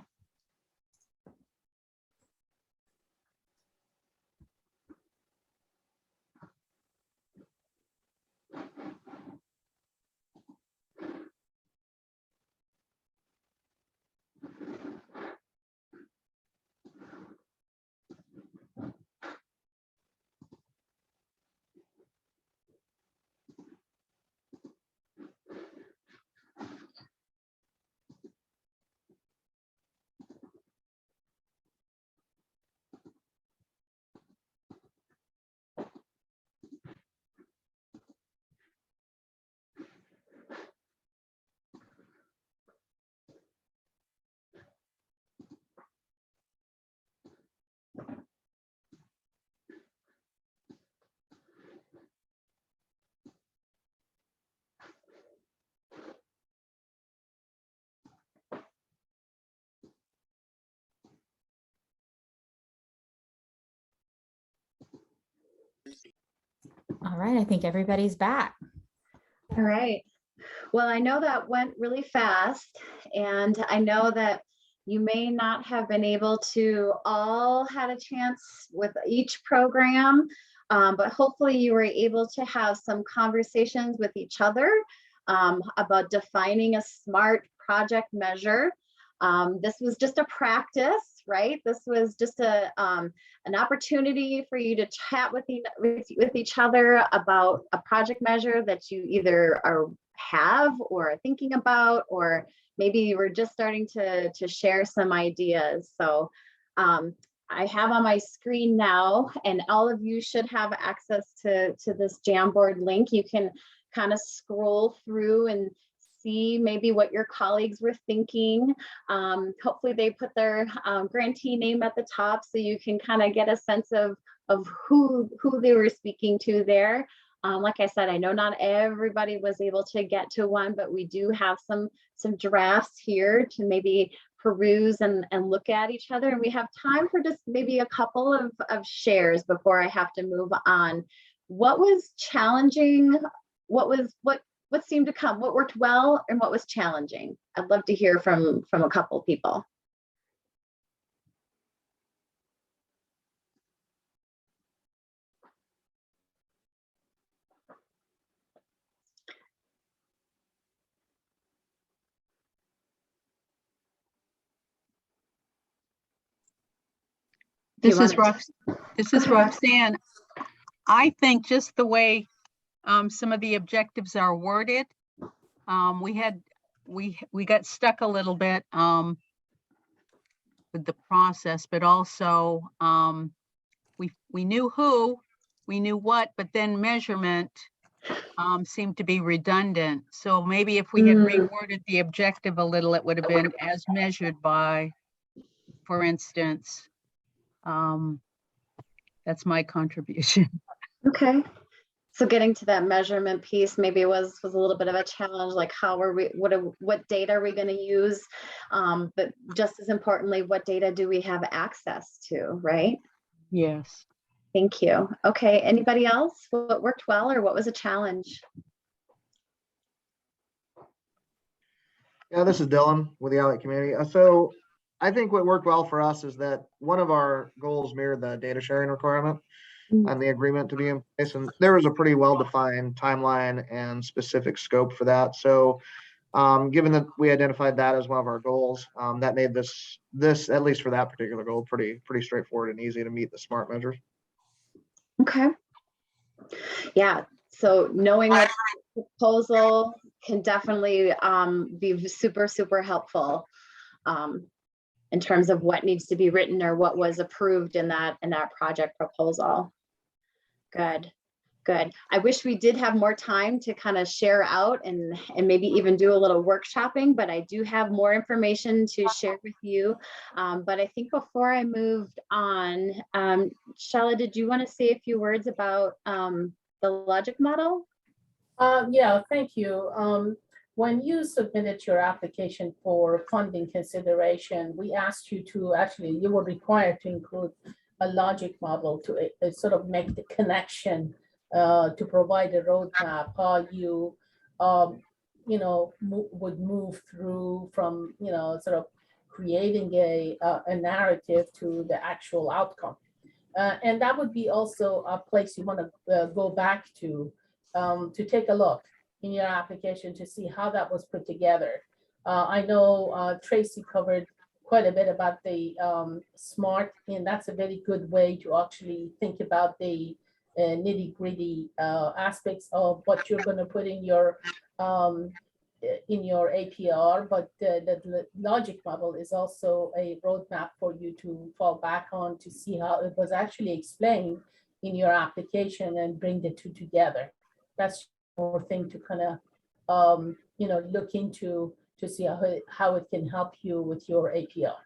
All right, I think everybody's back. All right. Well, I know that went really fast, and I know that you may not have been able to all had a chance with each program, but hopefully you were able to have some conversations with each other about defining a SMART project measure. This was just a practice, right? This was just an opportunity for you to chat with each other about a project measure that you either have or are thinking about, or maybe you were just starting to share some ideas. So I have on my screen now, and all of you should have access to this Jamboard link. You can kind of scroll through and see maybe what your colleagues were thinking. Hopefully they put their grantee name at the top so you can kind of get a sense of who they were speaking to there. Like I said, I know not everybody was able to get to one, but we do have some drafts here to maybe peruse and look at each other. And we have time for just maybe a couple of shares before I have to move on. What was challenging? What seemed to come? What worked well and what was challenging? I'd love to hear from a couple people. This is Roxanne. I think just the way some of the objectives are worded, we got stuck a little bit with the process, but also we knew who, we knew what, but then measurement seemed to be redundant. So maybe if we had reworded the objective a little, it would have been as measured by, for instance. That's my contribution. Okay. So getting to that measurement piece maybe was a little bit of a challenge, like how are we, what data are we going to use? But just as importantly, what data do we have access to, right? Yes. Thank you. Okay, anybody else? What worked well or what was a challenge? Yeah, this is Dylan with the Outlet community. So I think what worked well for us is that one of our goals mirrored the data sharing requirement and the agreement to be in place. And there was a pretty well-defined timeline and specific scope for that. So given that we identified that as one of our goals, that made this, at least for that particular goal, pretty straightforward and easy to meet the SMART measures. Okay. Yeah, so knowing what proposal can definitely be super helpful in terms of what needs to be written or what was approved in that project proposal. Good. I wish we did have more time to kind of share out and maybe even do a little workshopping, but I do have more information to share with you. But I think before I moved on, Shala, did you want to say a few words about the logic model? Yeah, thank you. When you submitted your application for funding consideration, we asked you to you were required to include a logic model to sort of make the connection to provide a roadmap how you, would move through from, sort of creating a narrative to the actual outcome. And that would be also a place you want to go back to take a look in your application to see how that was put together. I know Tracy covered quite a bit about the SMART, and that's a very good way to actually think about the nitty-gritty aspects of what you're going to put in your APR, but the logic model is also a roadmap for you to fall back on to see how it was actually explained in your application and bring the two together. That's more thing to kind of look into to see how it can help you with your APR.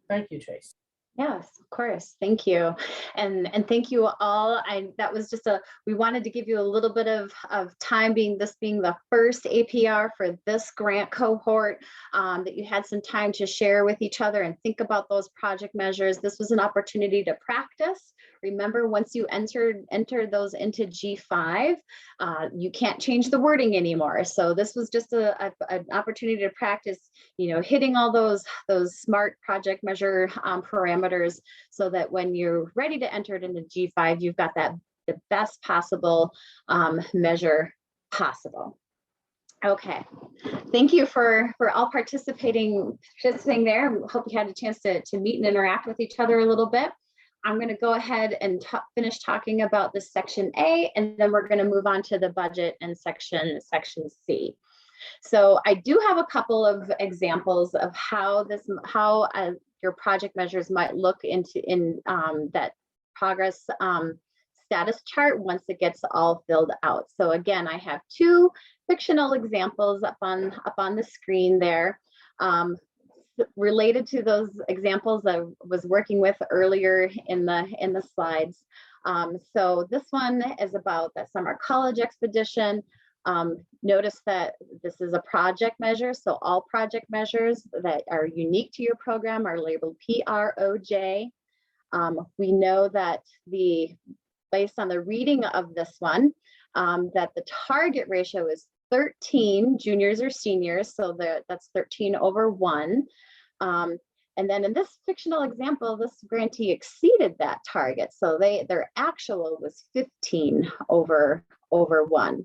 Thank you, Trace. Yes, of course. Thank you. And thank you all. That was just we wanted to give you a little bit of time, this being the first APR for this grant cohort, that you had some time to share with each other and think about those project measures. This was an opportunity to practice. Remember, once you enter those into G5, you can't change the wording anymore. So this was just an opportunity to practice, hitting all those SMART project measure parameters, so that when you're ready to enter it into G5, you've got the best possible measure possible. Okay, thank you for all participating there. Hope you had a chance to meet and interact with each other a little bit. I'm going to go ahead and finish talking about this section A, and then we're going to move on to the budget and section C. So I do have a couple of examples of how your project measures might look in that progress status chart once it gets all filled out. So again, I have two fictional examples up on the screen there. Related to those examples I was working with earlier in the slides. So this one is about the summer college expedition. Notice that this is a project measure, so all project measures that are unique to your program are labeled PROJ. We know that based on the reading of this one, that the target ratio is 13 juniors or seniors, so that's 13 over 1. And then in this fictional example, this grantee exceeded that target, so their actual was 15 over 1.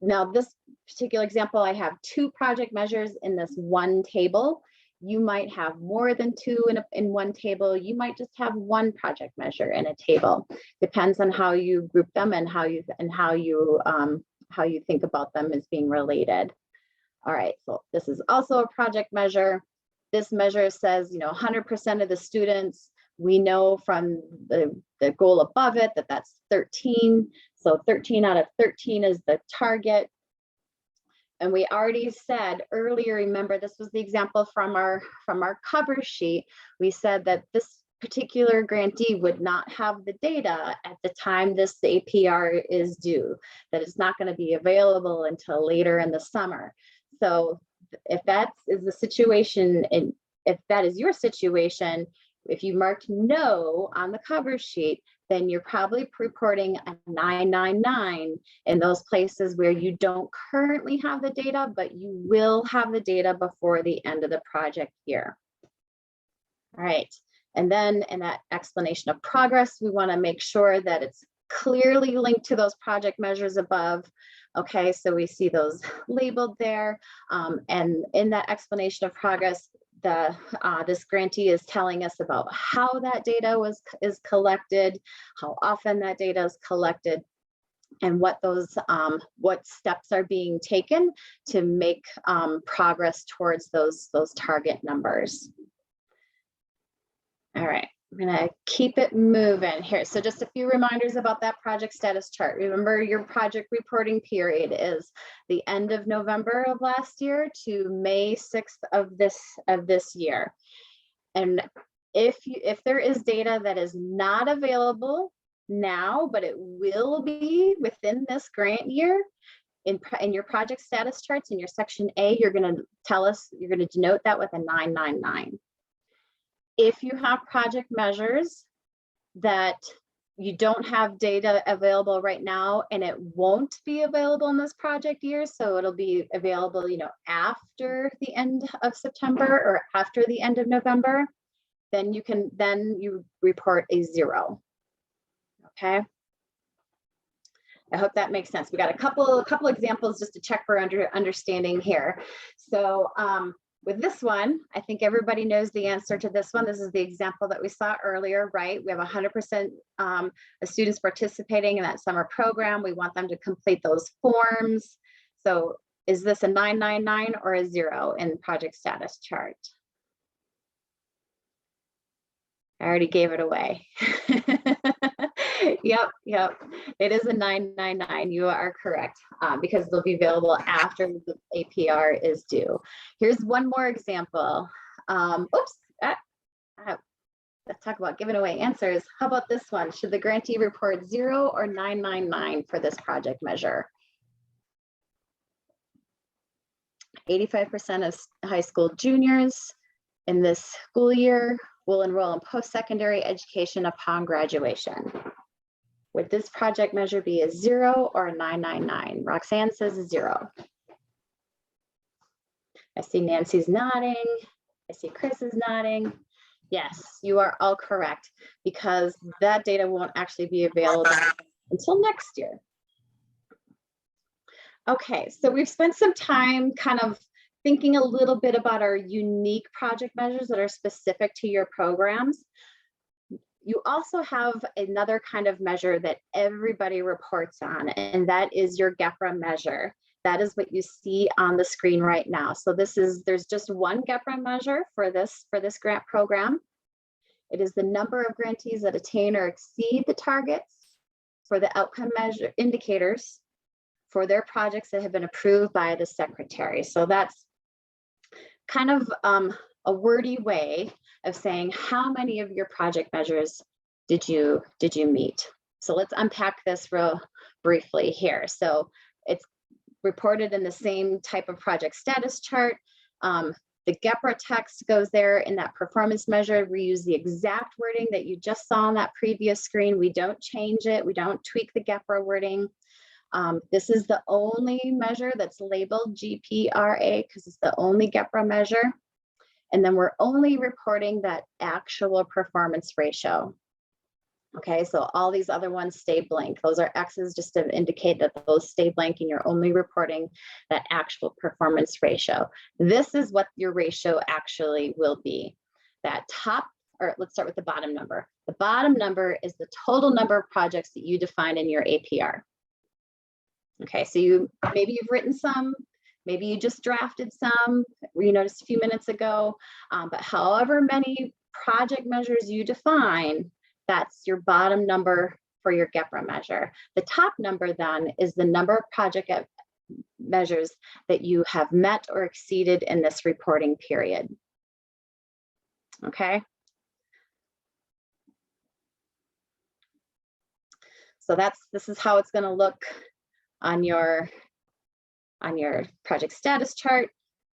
Now this particular example, I have two project measures in this one table. You might have more than two in one table. You might just have one project measure in a table. Depends on how you group them and how you think about them as being related. All right, so this is also a project measure. This measure says, 100% of the students, we know from the goal above it that that's 13. So 13 out of 13 is the target. And we already said earlier, remember, this was the example from our cover sheet. We said that this particular grantee would not have the data at the time this APR is due, that it's not going to be available until later in the summer. So if that is the situation, and if that is your situation, if you marked no on the cover sheet, then you're probably reporting a 999 in those places where you don't currently have the data, but you will have the data before the end of the project year. All right, and then in that explanation of progress, we want to make sure that it's clearly linked to those project measures above. Okay, so we see those labeled there, and in that explanation of progress, this grantee is telling us about how that data is collected, how often that data is collected, and what steps are being taken to make progress towards those target numbers. All right, I'm gonna keep it moving here. So just a few reminders about that project status chart. Remember, your project reporting period is the end of November of last year to May 6th of this year. And if there is data that is not available now, but it will be within this grant year, in your project status charts in your section A, you're gonna denote that with a 999. If you have project measures that you don't have data available right now, and it won't be available in this project year, so it'll be available, after the end of September or after the end of November, then you report a 0. Okay. I hope that makes sense. We got a couple examples just to check for understanding here. So with this one, I think everybody knows the answer to this one. This is the example that we saw earlier, right? We have 100% of students participating in that summer program. We want them to complete those forms. So is this a 999 or a 0 in project status chart? I already gave it away. Yep, it is a 999. You are correct, because they'll be available after the APR is due. Here's one more example. Let's talk about giving away answers. How about this one? Should the grantee report 0 or 999 for this project measure? 85% of high school juniors in this school year will enroll in post-secondary education upon graduation. Would this project measure be a 0 or a 999? Roxanne says a 0. I see Nancy's nodding. I see Chris is nodding. Yes, you are all correct, because that data won't actually be available until next year. Okay, so we've spent some time kind of thinking a little bit about our unique project measures that are specific to your programs. You also have another kind of measure that everybody reports on, and that is your Gepra measure. that is what you see on the screen right now. So there's just one Gepra measure for this grant program. It is the number of grantees that attain or exceed the targets for the outcome measure indicators for their projects that have been approved by the secretary. So that's kind of a wordy way of saying how many of your project measures did you meet. So let's unpack this real briefly here. So it's reported in the same type of project status chart. The Gepra text goes there in that performance measure. We use the exact wording that you just saw on that previous screen. We don't change it. We don't tweak the Gepra wording. This is the only measure that's labeled GPRA because it's the only Gepra measure. And then we're only reporting that actual performance ratio. Okay, so all these other ones stay blank. Those are X's just to indicate that those stay blank and you're only reporting that actual performance ratio. This is what your ratio actually will be. That top, or let's start with the bottom number. The bottom number is the total number of projects that you define in your APR. Okay, so maybe you've written some, maybe you just drafted some, you noticed a few minutes ago, but however many project measures you define, that's your bottom number for your Gepra measure. The top number then is the number of project measures that you have met or exceeded in this reporting period. Okay. So this is how it's going to look on your project status chart.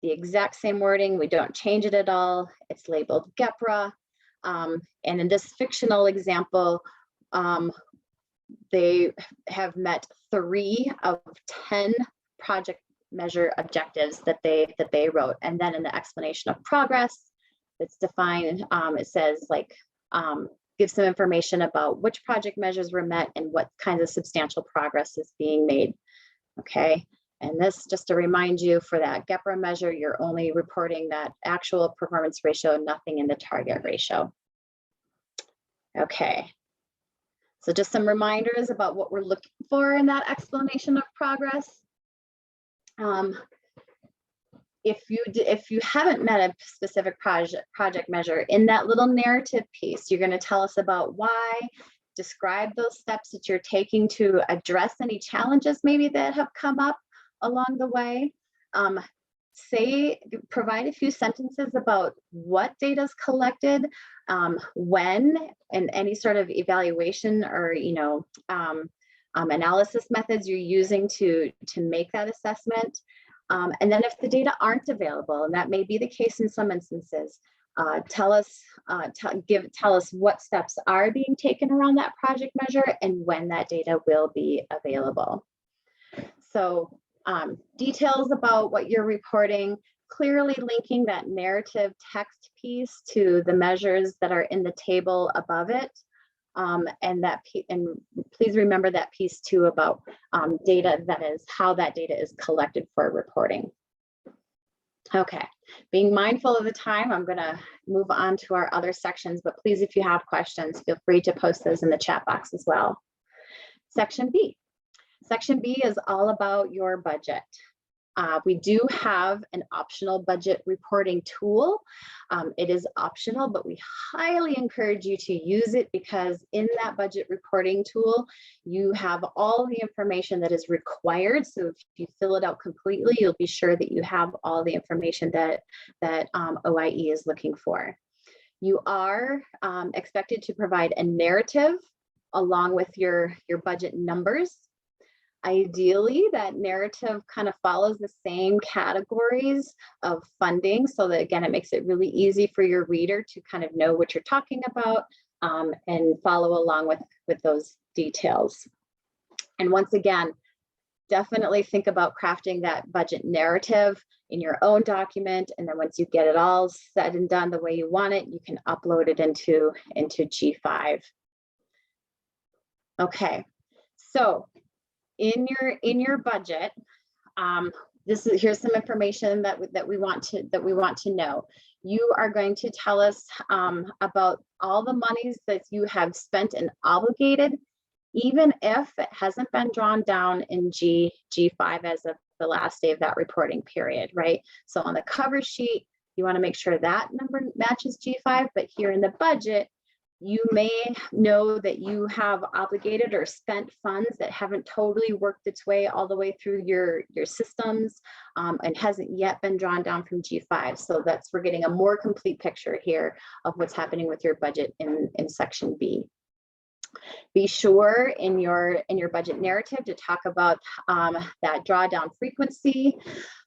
The exact same wording, we don't change it at all. It's labeled Gepra. And in this fictional example, they have met 3 of 10 project measure objectives that they wrote. And then in the explanation of progress, it's defined, it says like, give some information about which project measures were met and what kinds of substantial progress is being made. Okay. And this, just to remind you, for that Gepra measure, you're only reporting that actual performance ratio, nothing in the target ratio. Okay. So just some reminders about what we're looking for in that explanation of progress. If you haven't met a specific project measure, in that little narrative piece, you're going to tell us about why, describe those steps that you're taking to address any challenges maybe that have come up along the way. Provide a few sentences about what data is collected, when, and any sort of evaluation or analysis methods you're using to make that assessment. And then if the data aren't available, and that may be the case in some instances, tell us what steps are being taken around that project measure and when that data will be available. So details about what you're reporting, clearly linking that narrative text piece to the measures that are in the table above it. And please remember that piece too about data, that is how that data is collected for reporting. Okay, being mindful of the time, I'm going to move on to our other sections, but please, if you have questions, feel free to post those in the chat box as well. Section B. Section B is all about your budget. We do have an optional budget reporting tool. It is optional, but we highly encourage you to use it because in that budget reporting tool, you have all the information that is required. So if you fill it out completely, you'll be sure that you have all the information that OIE is looking for. You are expected to provide a narrative along with your budget numbers. Ideally, that narrative kind of follows the same categories of funding so that, again, it makes it really easy for your reader to kind of know what you're talking about and follow along with those details. And once again, definitely think about crafting that budget narrative in your own document. And then once you get it all said and done the way you want it, you can upload it into G5. Okay, so in your budget, here's some information that we want to know. You are going to tell us about all the monies that you have spent and obligated, even if it hasn't been drawn down in G5 as of the last day of that reporting period, right? So on the cover sheet, you want to make sure that number matches G5, but here in the budget, you may know that you have obligated or spent funds that haven't totally worked its way all the way through your systems and hasn't yet been drawn down from G5. So we're getting a more complete picture here of what's happening with your budget in section B. Be sure in your budget narrative to talk about that drawdown frequency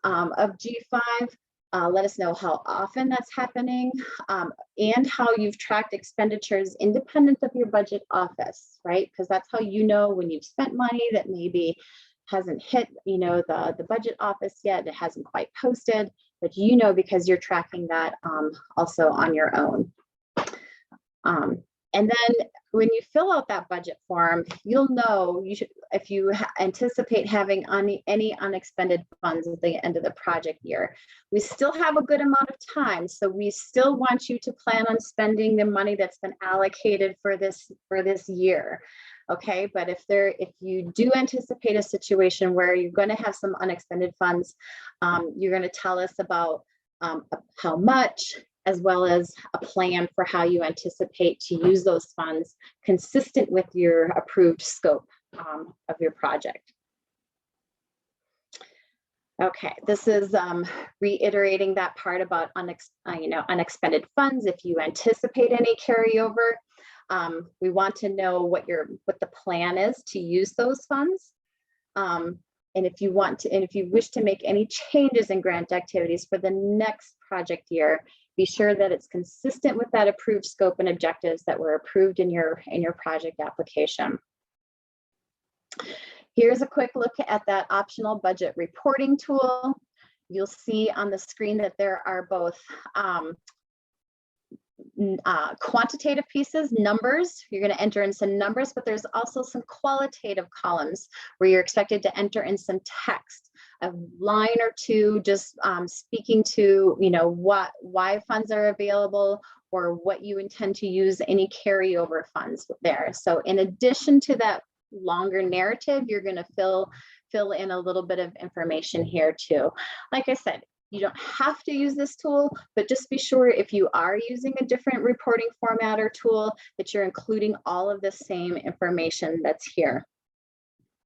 of G5. Let us know how often that's happening and how you've tracked expenditures independent of your budget office, right? Because that's how you know when you've spent money that maybe hasn't hit, the budget office yet, it hasn't quite posted, but because you're tracking that also on your own. And then when you fill out that budget form, you'll know if you anticipate having any unexpended funds at the end of the project year. We still have a good amount of time, so we still want you to plan on spending the money that's been allocated for this year. Okay, but if you do anticipate a situation where you're going to have some unexpended funds, you're going to tell us about how much, as well as a plan for how you anticipate to use those funds consistent with your approved scope of your project. Okay, this is reiterating that part about unexpended funds. If you anticipate any carryover, we want to know what the plan is to use those funds. And if you wish to make any changes in grant activities for the next project year, be sure that it's consistent with that approved scope and objectives that were approved in your project application. Here's a quick look at that optional budget reporting tool. You'll see on the screen that there are both quantitative pieces, numbers. You're going to enter in some numbers, but there's also some qualitative columns where you're expected to enter in some text, a line or two, just speaking to why funds are available or what you intend to use any carryover funds there. So in addition to that longer narrative, you're going to fill in a little bit of information here too. Like I said, you don't have to use this tool, but just be sure if you are using a different reporting format or tool that you're including all of the same information that's here.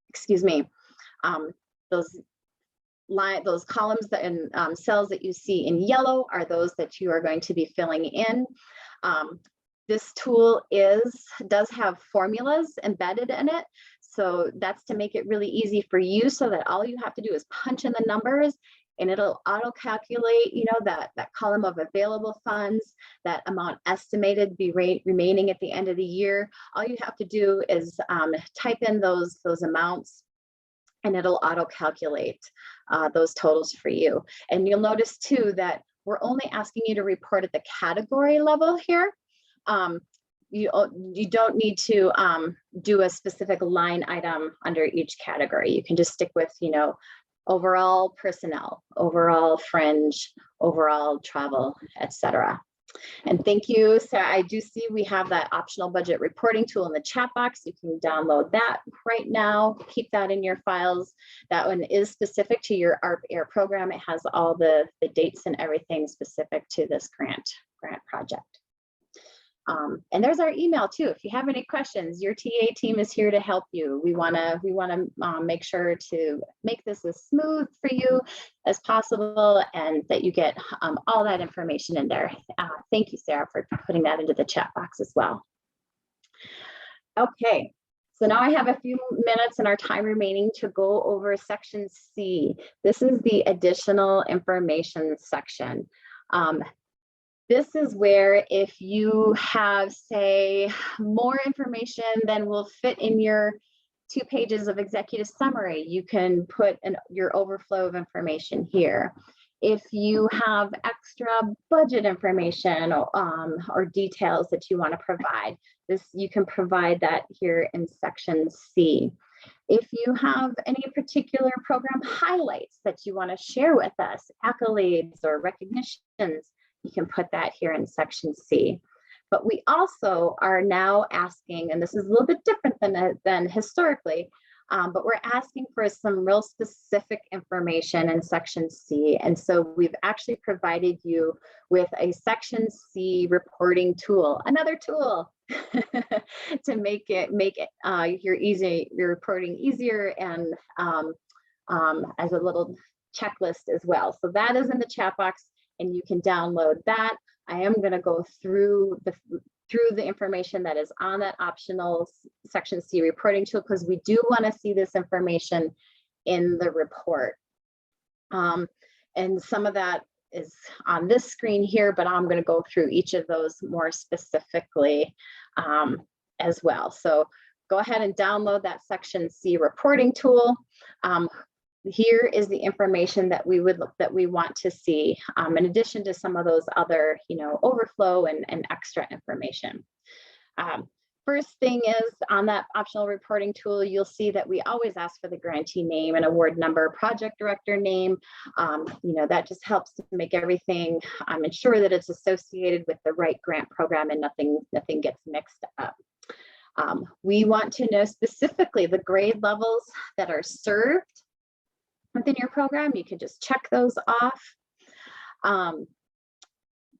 Excuse me. Those columns and cells that you see in yellow are those that you are going to be filling in. This tool does have formulas embedded in it. So that's to make it really easy for you so that all you have to do is punch in the numbers and it'll auto calculate, that column of available funds, that amount estimated be remaining at the end of the year. All you have to do is type in those amounts and it'll auto calculate those totals for you. And you'll notice too that we're only asking you to report at the category level here. You don't need to do a specific line item under each category. You can just stick with, overall personnel, overall fringe, overall travel, etc. And thank you. So I do see we have that optional budget reporting tool in the chat box. You can download that right now. Keep that in your files. That one is specific to your ARP-AIRE program. It has all the dates and everything specific to this grant project. And there's our email too. If you have any questions, your TA team is here to help you. We want to make sure to make this as smooth for you as possible and that you get all that information in there. Thank you, Sarah, for putting that into the chat box as well. Okay, so now I have a few minutes in our time remaining to go over section C. This is the additional information section. This is where if you have, say, more information than will fit in your 2 pages of executive summary, you can put your overflow of information here. If you have extra budget information or details that you want to provide, you can provide that here in section C. If you have any particular program highlights that you want to share with us, accolades or recognitions, you can put that here in section C. But we also are now asking, and this is a little bit different than historically, but we're asking for some real specific information in section C. And so we've actually provided you with a section C reporting tool, another tool to make your reporting easier and as a little checklist as well. So that is in the chat box and you can download that. I am going to go through the information that is on that optional section C reporting tool because we do want to see this information in the report. And some of that is on this screen here, but I'm going to go through each of those more specifically as well. So go ahead and download that section C reporting tool. Here is the information that we want to see, in addition to some of those other, overflow and extra information. First thing is on that optional reporting tool, you'll see that we always ask for the grantee name and award number, project director name. That just helps to make everything ensure that it's associated with the right grant program and nothing gets mixed up. We want to know specifically the grade levels that are served within your program. You can just check those off.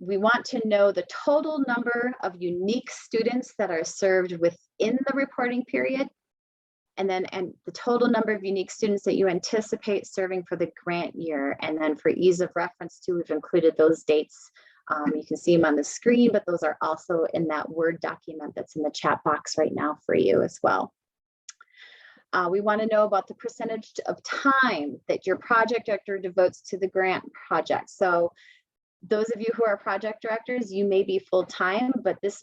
We want to know the total number of unique students that are served within the reporting period, and the total number of unique students that you anticipate serving for the grant year. And then for ease of reference too, we've included those dates. You can see them on the screen, but those are also in that Word document that's in the chat box right now for you as well. We want to know about the percentage of time that your project director devotes to the grant project. So those of you who are project directors, you may be full-time, but this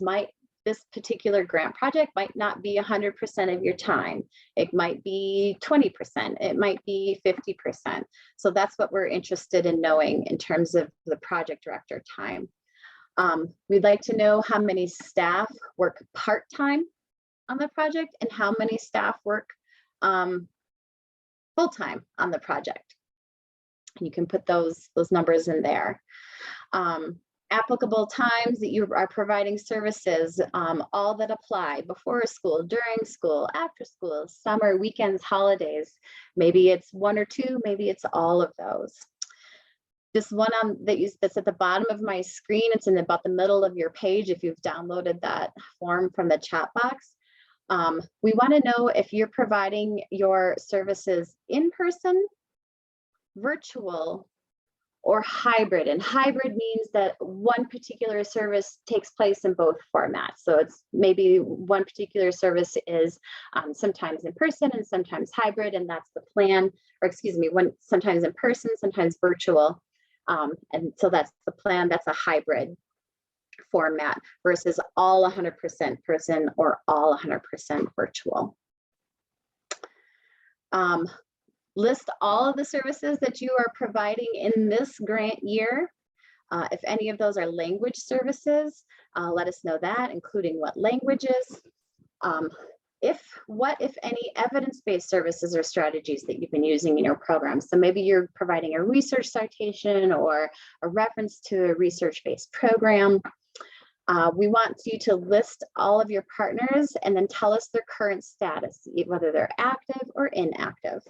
particular grant project might not be 100% of your time. It might be 20%, it might be 50%. So that's what we're interested in knowing in terms of the project director time. We'd like to know how many staff work part-time on the project and how many staff work full-time on the project. You can put those numbers in there. Applicable times that you are providing services, all that apply: before school, during school, after school, summer, weekends, holidays. Maybe it's one or two, maybe it's all of those. This one that's at the bottom of my screen, it's in about the middle of your page if you've downloaded that form from the chat box. We want to know if you're providing your services in person, virtual, or hybrid. And hybrid means that one particular service takes place in both formats. So it's maybe one particular service is sometimes in person and sometimes hybrid, and that's the plan, or excuse me, sometimes in person, sometimes virtual. And so that's the plan, that's a hybrid format versus all 100% person or all 100% virtual. List all of the services that you are providing in this grant year. If any of those are language services, let us know that, including what languages. What, if any, evidence-based services or strategies that you've been using in your program. So maybe you're providing a research citation or a reference to a research-based program. We want you to list all of your partners and then tell us their current status, whether they're active or inactive.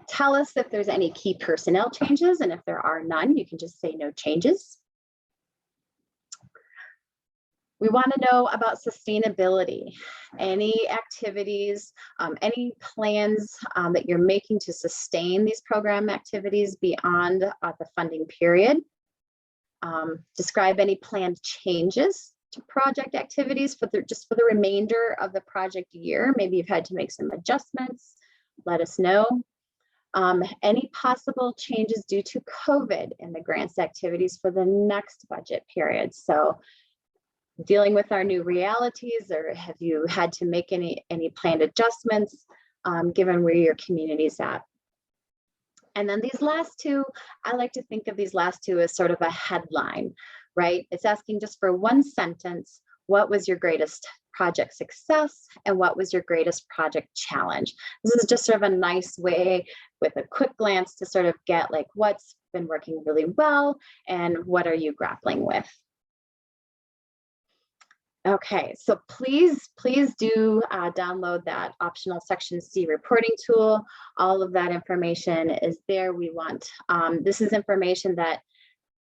Tell us if there's any key personnel changes, and if there are none, you can just say no changes. We want to know about sustainability, any activities, any plans that you're making to sustain these program activities beyond the funding period. Describe any planned changes to project activities just for the remainder of the project year. Maybe you've had to make some adjustments. Let us know. Any possible changes due to COVID in the grants activities for the next budget period. So dealing with our new realities, or have you had to make any planned adjustments given where your community's at? And then these last two, I like to think of these last two as sort of a headline, right? It's asking just for one sentence, what was your greatest project success and what was your greatest project challenge? This is just sort of a nice way with a quick glance to sort of get like what's been working really well and what are you grappling with. Okay, so please do download that optional Section C reporting tool. All of that information is there. We want, this is information that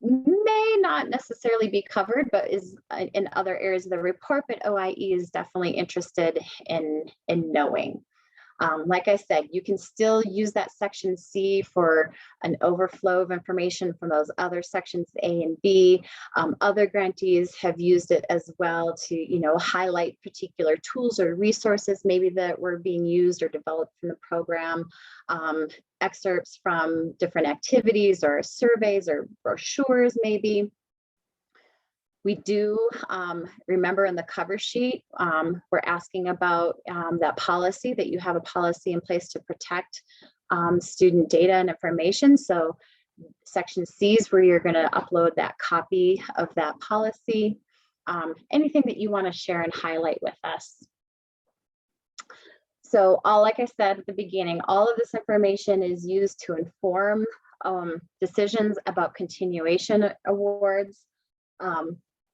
may not necessarily be covered, but is in other areas of the report, but OIE is definitely interested in knowing. Like I said, you can still use that Section C for an overflow of information from those other sections A and B. Other grantees have used it as well to, you know, highlight particular tools or resources maybe that were being used or developed from the program. Excerpts from different activities or surveys or brochures maybe. We do remember in the cover sheet, we're asking about that policy, that you have a policy in place to protect student data and information. So Section C is where you're going to upload that copy of that policy. Anything that you want to share and highlight with us. So like I said at the beginning, all of this information is used to inform decisions about continuation awards.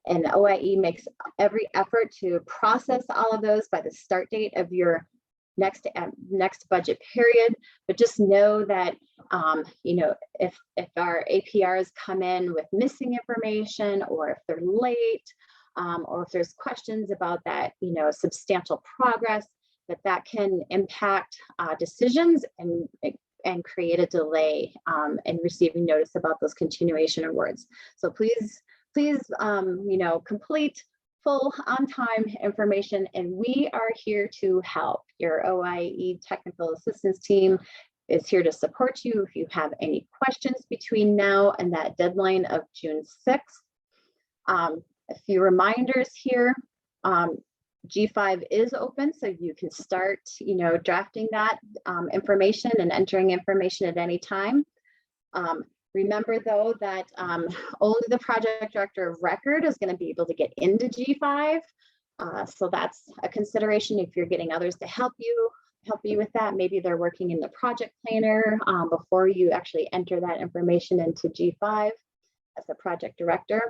And OIE makes every effort to process all of those by the start date of your next budget period. But just know that, you know, if our APRs come in with missing information, or if they're late, or if there's questions about that, you know, substantial progress, that can impact decisions and create a delay in receiving notice about those continuation awards. So please, you know, complete full on-time information, and we are here to help. Your OIE technical assistance team is here to support you if you have any questions between now and that deadline of June 6th. A few reminders here. G5 is open, so you can start, you know, drafting that information and entering information at any time. Remember though that only the project director of record is going to be able to get into G5. So that's a consideration if you're getting others to help you with that. Maybe they're working in the project planner before you actually enter that information into G5 as a project director.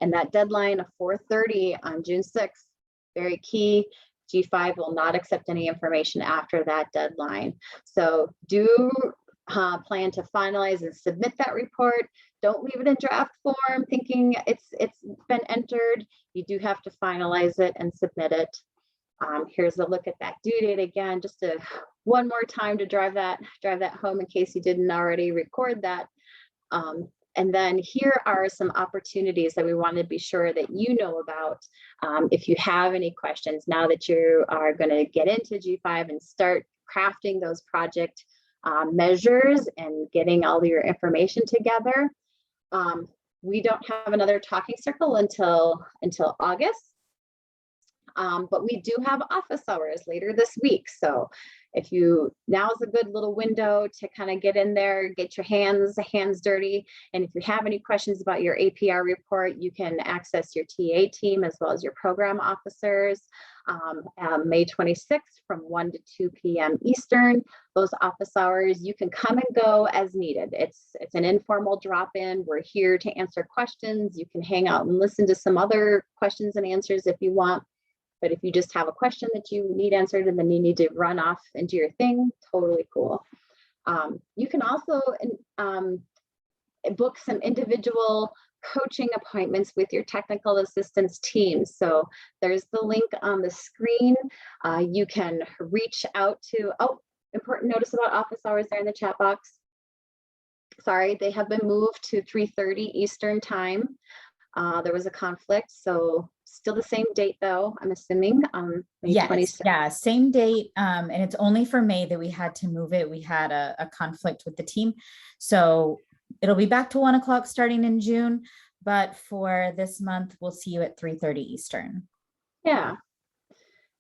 And that deadline of 4:30 on June 6th, very key. G5 will not accept any information after that deadline. So do plan to finalize and submit that report. Don't leave it in draft form thinking it's been entered. You do have to finalize it and submit it. Here's a look at that due date again, just one more time to drive that home in case you didn't already record that. And then here are some opportunities that we want to be sure that you know about. If you have any questions now that you are going to get into G5 and start crafting those project measures and getting all your information together. We don't have another talking circle until August, but we do have office hours later this week. So if now's a good little window to kind of get in there, get your hands dirty. And if you have any questions about your APR report, you can access your TA team as well as your program officers. May 26th from 1 to 2 p.m. Eastern. Those office hours, you can come and go as needed. It's an informal drop-in. We're here to answer questions. You can hang out and listen to some other questions and answers if you want. But if you just have a question that you need answered and then you need to run off and do your thing, totally cool. You can also book some individual coaching appointments with your technical assistance team. So there's the link on the screen. You can reach out to, important notice about office hours there in the chat box. Sorry, they have been moved to 3:30 Eastern time. There was a conflict, so still the same date though, I'm assuming, May 26th. Yeah, same date, and it's only for May that we had to move it. We had a conflict with the team, so it'll be back to 1 o'clock starting in June, but for this month, we'll see you at 3:30 Eastern. Yeah.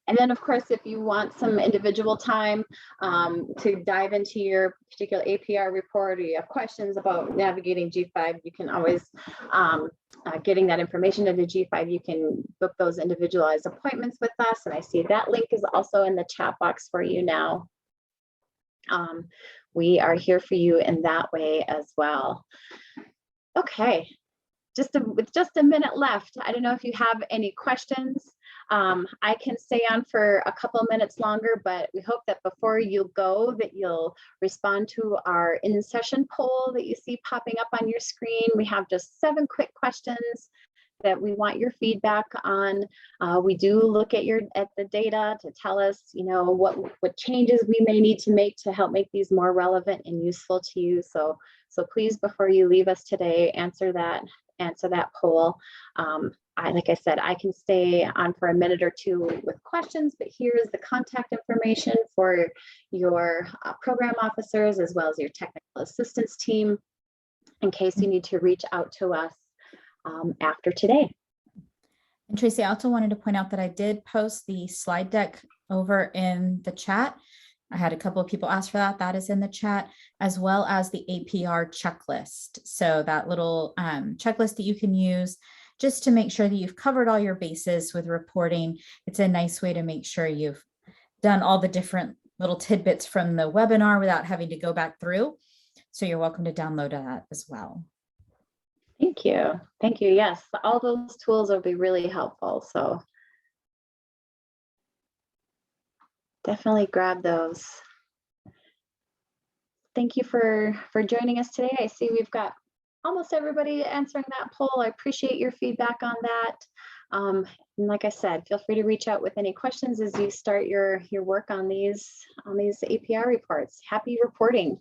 And then, of course, if you want some individual time to dive into your particular APR report, or you have questions about navigating G5, you can always, getting that information into G5, you can book those individualized appointments with us. And I see that link is also in the chat box for you now. We are here for you in that way as well. Okay. with just a minute left, I don't know if you have any questions. I can stay on for a couple minutes longer, but we hope that before you go, that you'll respond to our in-session poll that you see popping up on your screen. We have just 7 quick questions that we want your feedback on. We do look at the data to tell us, you know, what changes we may need to make to help make these more relevant and useful to you. So please, before you leave us today, answer that poll. Like I said, I can stay on for a minute or 2 with questions, but here's the contact information for your program officers as well as your technical assistance team in case you need to reach out to us after today. And Tracy, I also wanted to point out that I did post the slide deck over in the chat. I had a couple of people ask for that. That is in the chat, as well as the APR checklist. So that little checklist that you can use just to make sure that you've covered all your bases with reporting. It's a nice way to make sure you've done all the different little tidbits from the webinar without having to go back through. So you're welcome to download that as well. Thank you. Thank you. Yes, all those tools will be really helpful. So definitely grab those. Thank you for joining us today. I see we've got almost everybody answering that poll. I appreciate your feedback on that. And like I said, feel free to reach out with any questions as you start your work on these APR reports. Happy reporting.